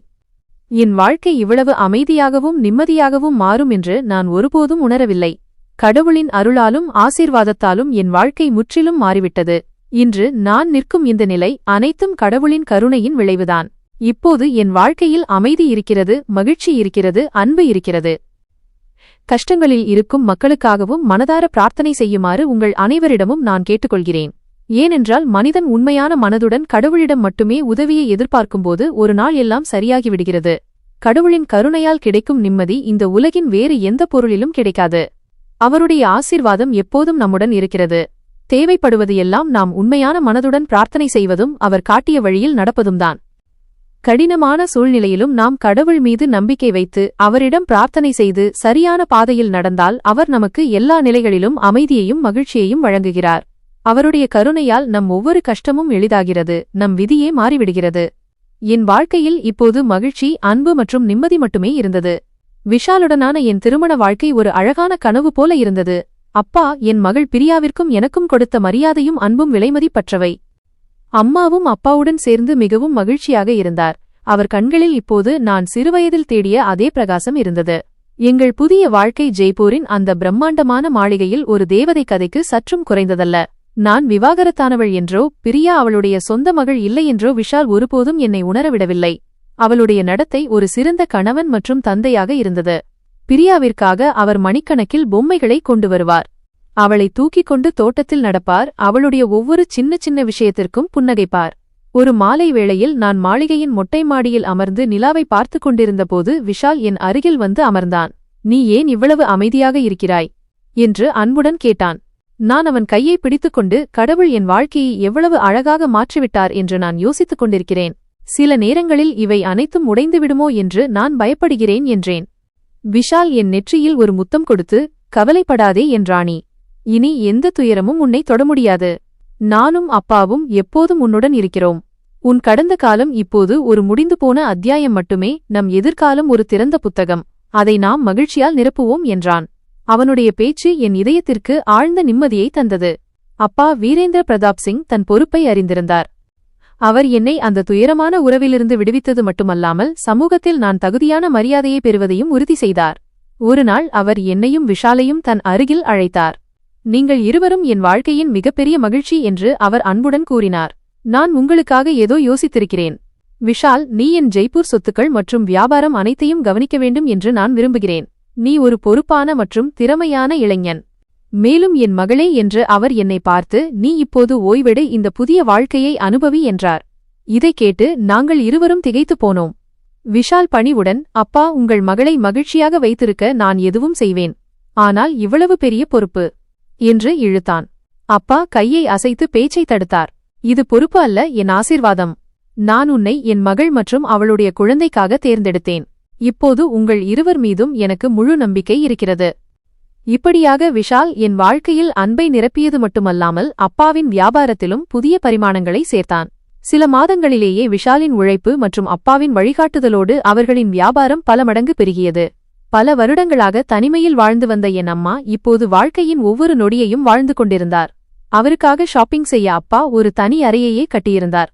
என் வாழ்க்கை இவ்வளவு அமைதியாகவும் நிம்மதியாகவும் மாறும் என்று நான் ஒருபோதும் உணரவில்லை. கடவுளின் அருளாலும் ஆசீர்வாதத்தாலும் என் வாழ்க்கை முற்றிலும் மாறிவிட்டது. இன்று நான் நிற்கும் இந்த நிலை அனைத்தும் கடவுளின் கருணையின் விளைவுதான். இப்போது என் வாழ்க்கையில் அமைதி இருக்கிறது, மகிழ்ச்சி இருக்கிறது, அன்பு இருக்கிறது. கஷ்டங்களில் இருக்கும் மக்களுக்காகவும் மனதார பிரார்த்தனை செய்யுமாறு உங்கள் அனைவரிடமும் நான் கேட்டுக்கொள்கிறேன். ஏனென்றால் மனிதன் உண்மையான மனதுடன் கடவுளிடம் மட்டுமே உதவியை எதிர்பார்க்கும்போது ஒரு நாள் எல்லாம் சரியாகிவிடுகிறது. கடவுளின் கருணையால் கிடைக்கும் நிம்மதி இந்த உலகின் வேறு எந்த பொருளிலும் கிடைக்காது. அவருடைய ஆசீர்வாதம் எப்போதும் நம்முடன் இருக்கிறது. தேவைப்படுவது எல்லாம் நாம் உண்மையான மனதுடன் பிரார்த்தனை செய்வதும் அவர் காட்டிய வழியில் நடப்பதும்தான். கடினமான சூழ்நிலையிலும் நாம் கடவுள் மீது நம்பிக்கை வைத்து அவரிடம் பிரார்த்தனை செய்து சரியான பாதையில் நடந்தால் அவர் நமக்கு எல்லா நிலைகளிலும் அமைதியையும் மகிழ்ச்சியையும் வழங்குகிறார். அவருடைய கருணையால் நம் ஒவ்வொரு கஷ்டமும் எளிதாகிறது, நம் விதியே மாறிவிடுகிறது. என் வாழ்க்கையில் இப்போது மகிழ்ச்சி, அன்பு மற்றும் நிம்மதி மட்டுமே இருந்தது. விஷாலுடனான என் திருமண வாழ்க்கை ஒரு அழகான கனவு போல இருந்தது. அப்பா என் மகள் பிரியாவிற்கும் எனக்கும் கொடுத்த மரியாதையும் அன்பும் விலைமதிப்பற்றவை. அம்மாவும் அப்பாவுடன் சேர்ந்து மிகவும் மகிழ்ச்சியாக இருந்தார். அவர் கண்களில் இப்போது நான் சிறுவயதில் தேடிய அதே பிரகாசம் இருந்தது. எங்கள் புதிய வாழ்க்கை ஜெய்ப்பூரின் அந்த பிரம்மாண்டமான மாளிகையில் ஒரு தேவதை கதைக்கு சற்றும் குறைந்ததல்ல. நான் விவாகரத்தானவள் என்றோ பிரியா அவளுடைய சொந்த மகள் இல்லை என்றோ விஷால் ஒருபோதும் என்னை உணரவிடவில்லை. அவளுடைய நடத்தை ஒரு சிறந்த கணவன் மற்றும் தந்தையாக இருந்தது. பிரியாவிற்காக அவர் மணிக்கணக்கில் பொம்மைகளை கொண்டு வருவார். அவளை தூக்கிக் கொண்டு தோட்டத்தில் நடப்பார். அவளுடைய ஒவ்வொரு சின்ன சின்ன விஷயத்திற்கும் புன்னகைப்பார். ஒரு மாலை வேளையில் நான் மாளிகையின் மொட்டை மாடியில் அமர்ந்து நிலாவை பார்த்து கொண்டிருந்தபோது விஷால் என் அருகில் வந்து அமர்ந்தான். நீ ஏன் இவ்வளவு அமைதியாக இருக்கிறாய் என்று அன்புடன் கேட்டான். நான் அவன் கையை பிடித்துக்கொண்டு கடவுள் என் வாழ்க்கையை எவ்வளவு அழகாக மாற்றிவிட்டார் என்று நான் யோசித்துக் கொண்டிருக்கிறேன். சில நேரங்களில் இவை அனைத்தும் உடைந்துவிடுமோ என்று நான் பயப்படுகிறேன் என்றேன். விஷால் என் நெற்றியில் ஒரு முத்தம் கொடுத்து, கவலைப்படாதே என்றானி. இனி எந்த துயரமும் உன்னை தொட முடியாது. நானும் அப்பாவும் எப்போதும் உன்னுடன் இருக்கிறோம். உன் கடந்த காலம் இப்போது ஒரு முடிந்து போன அத்தியாயம் மட்டுமே, நம் எதிர்காலம் ஒரு திறந்த புத்தகம். அதை நாம் மகிழ்ச்சியால் நிரப்புவோம் என்றான். அவனுடைய பேச்சு என் இதயத்திற்கு ஆழ்ந்த நிம்மதியை தந்தது. அப்பா வீரேந்திர பிரதாப் சிங் தன் பொறுப்பை அறிந்திருந்தார். அவர் என்னை அந்த துயரமான உறவிலிருந்து விடுவித்தது மட்டுமல்லாமல் சமூகத்தில் நான் தகுதியான மரியாதையை பெறுவதையும் உறுதி செய்தார். ஒரு நாள் அவர் என்னையும் விஷாலையும் தன் அருகில் அழைத்தார். நீங்கள் இருவரும் என் வாழ்க்கையின் மிகப்பெரிய மகிழ்ச்சி என்று அவர் அன்புடன் கூறினார். நான் உங்களுக்காக ஏதோ யோசித்திருக்கிறேன் விஷால். நீ என் ஜெய்ப்பூர் சொத்துக்கள் மற்றும் வியாபாரம் அனைத்தையும் கவனிக்க வேண்டும் என்று நான் விரும்புகிறேன். நீ ஒரு பொறுப்பான மற்றும் திறமையான இளைஞன். மேலும் என் மகளே என்று அவர் என்னை பார்த்து, நீ இப்போது ஓய்வெடு, இந்த புதிய வாழ்க்கையை அனுபவி என்றார். இதைக் கேட்டு நாங்கள் இருவரும் திகைத்துப் போனோம். விஷால் பணிவுடன், அப்பா, உங்கள் மகளை மகிழ்ச்சியாக வைத்திருக்க நான் எதுவும் செய்வேன். ஆனால் இவ்வளவு பெரிய பொறுப்பு என்று இழுத்தான். அப்பா கையை அசைத்து பேச்சை தடுத்தார். இது பொறுப்பு அல்ல, என் ஆசீர்வாதம். நான் உன்னை என் மகள் மற்றும் அவளுடைய குழந்தைக்காக தேர்ந்தெடுத்தேன். இப்போது உங்கள் இருவர் மீதும் எனக்கு முழு நம்பிக்கை இருக்கிறது. இப்படியாக விஷால் என் வாழ்க்கையில் அன்பை நிரப்பியது மட்டுமல்லாமல் அப்பாவின் வியாபாரத்திலும் புதிய பரிமாணங்களை சேர்த்தான். சில மாதங்களிலேயே விஷாலின் உழைப்பு மற்றும் அப்பாவின் வழிகாட்டுதலோடு அவர்களின் வியாபாரம் பல மடங்கு பெருகியது. பல வருடங்களாக தனிமையில் வாழ்ந்து வந்த என் அம்மா இப்போது வாழ்க்கையின் ஒவ்வொரு நொடியையும் வாழ்ந்து கொண்டிருந்தார். அவருக்காக ஷாப்பிங் செய்ய அப்பா ஒரு தனி அறையையே கட்டியிருந்தார்.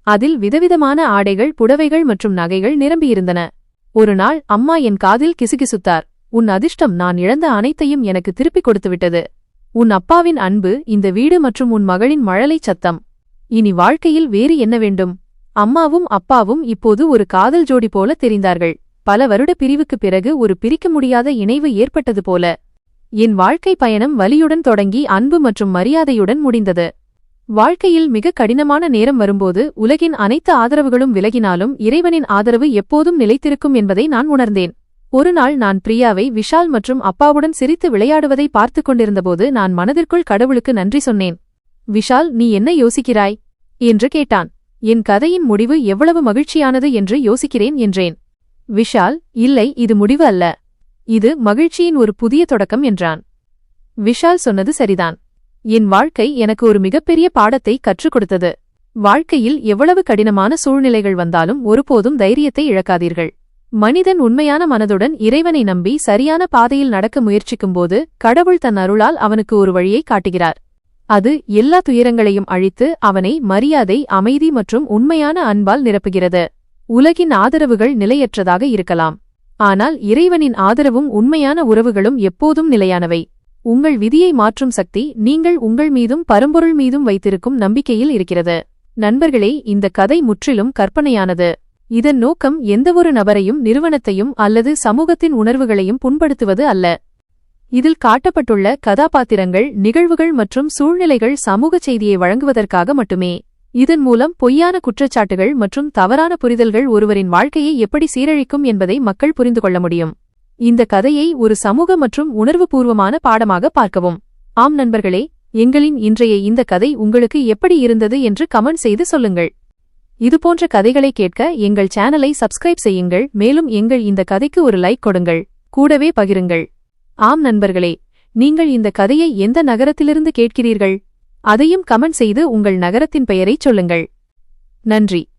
அதில் விதவிதமான ஆடைகள், புடவைகள் மற்றும் நகைகள் நிரம்பியிருந்தன. ஒரு நாள் அம்மா என் காதில் கிசுகிசுத்தார். உன் அதிர்ஷ்டம் நான் இழந்த அனைத்தையும் எனக்கு திருப்பிக் கொடுத்துவிட்டது. உன் அப்பாவின் அன்பு, இந்த வீடு மற்றும் உன் மகளின் மழலைச் சத்தம். இனி வாழ்க்கையில் வேறு என்ன வேண்டும்? அம்மாவும் அப்பாவும் இப்போது ஒரு காதல் ஜோடி போல தெரிந்தார்கள். பல வருட பிரிவுக்குப் பிறகு ஒரு பிரிக்க முடியாத இணைவு ஏற்பட்டது போல. என் வாழ்க்கை பயணம் வலியுடன் தொடங்கி அன்பு மற்றும் மரியாதையுடன் முடிந்தது. வாழ்க்கையில் மிக கடினமான நேரம் வரும்போது உலகின் அனைத்து ஆதரவுகளும் விலகினாலும் இறைவனின் ஆதரவு எப்போதும் நிலைத்திருக்கும் என்பதை நான் உணர்ந்தேன். ஒரு நாள் நான் பிரியாவை விஷால் மற்றும் அப்பாவுடன் சிரித்து விளையாடுவதை பார்த்துக் கொண்டிருந்தபோது நான் மனதிற்குள் கடவுளுக்கு நன்றி சொன்னேன். விஷால், நீ என்ன யோசிக்கிறாய் என்று கேட்டான். என் கதையின் முடிவு எவ்வளவு மகிழ்ச்சியானது என்று யோசிக்கிறேன் என்றேன். விஷால், இல்லை, இது முடிவு அல்ல, இது மகிழ்ச்சியின் ஒரு புதிய தொடக்கம் என்றான். விஷால் சொன்னது சரிதான். என் வாழ்க்கை எனக்கு ஒரு மிகப்பெரிய பாடத்தை கற்றுக் கொடுத்தது. வாழ்க்கையில் எவ்வளவு கடினமான சூழ்நிலைகள் வந்தாலும் ஒருபோதும் தைரியத்தை இழக்காதீர்கள். மனிதன் உண்மையான மனதுடன் இறைவனை நம்பி சரியான பாதையில் நடக்க முயற்சிக்கும்போது கடவுள் தன் அருளால் அவனுக்கு ஒரு வழியை காட்டுகிறார். அது எல்லா துயரங்களையும் அழித்து அவனை மரியாதை, அமைதி மற்றும் உண்மையான அன்பால் நிரப்புகிறது. உலகின் ஆதரவுகள் நிலையற்றதாக இருக்கலாம், ஆனால் இறைவனின் ஆதரவும் உண்மையான உறவுகளும் எப்போதும் நிலையானவை. உங்கள் விதியை மாற்றும் சக்தி நீங்கள் உங்கள் மீதும் பரம்பொருள் மீதும் வைத்திருக்கும் நம்பிக்கையில் இருக்கிறது. நண்பர்களே, இந்த கதை முற்றிலும் கற்பனையானது. இதன் நோக்கம் எந்தவொரு நபரையும், நிறுவனத்தையும் அல்லது சமூகத்தின் உணர்வுகளையும் புண்படுத்துவது அல்ல. இதில் காட்டப்பட்டுள்ள கதாபாத்திரங்கள், நிகழ்வுகள் மற்றும் சூழ்நிலைகள் சமூக செய்தியை வழங்குவதற்காக மட்டுமே. இதன் மூலம் பொய்யான குற்றச்சாட்டுகள் மற்றும் தவறான புரிதல்கள் ஒருவரின் வாழ்க்கையை எப்படி சீரழிக்கும் என்பதை மக்கள் புரிந்து கொள்ள முடியும். இந்த கதையை ஒரு சமூக மற்றும் உணர்வுபூர்வமான பாடமாக பார்க்கவும். ஆம் நண்பர்களே, எங்களின் இன்றைய இந்த கதை உங்களுக்கு எப்படி இருந்தது என்று கமெண்ட் செய்து சொல்லுங்கள். இதுபோன்ற கதைகளை கேட்க எங்கள் சேனலை சப்ஸ்கிரைப் செய்யுங்கள். மேலும் எங்கள் இந்த கதைக்கு ஒரு லைக் கொடுங்கள், கூடவே பகிருங்கள். ஆம் நண்பர்களே, நீங்கள் இந்த கதையை எந்த நகரத்திலிருந்து கேட்கிறீர்கள்? அதையும் கமெண்ட் செய்து உங்கள் நகரத்தின் பெயரைச் சொல்லுங்கள். நன்றி.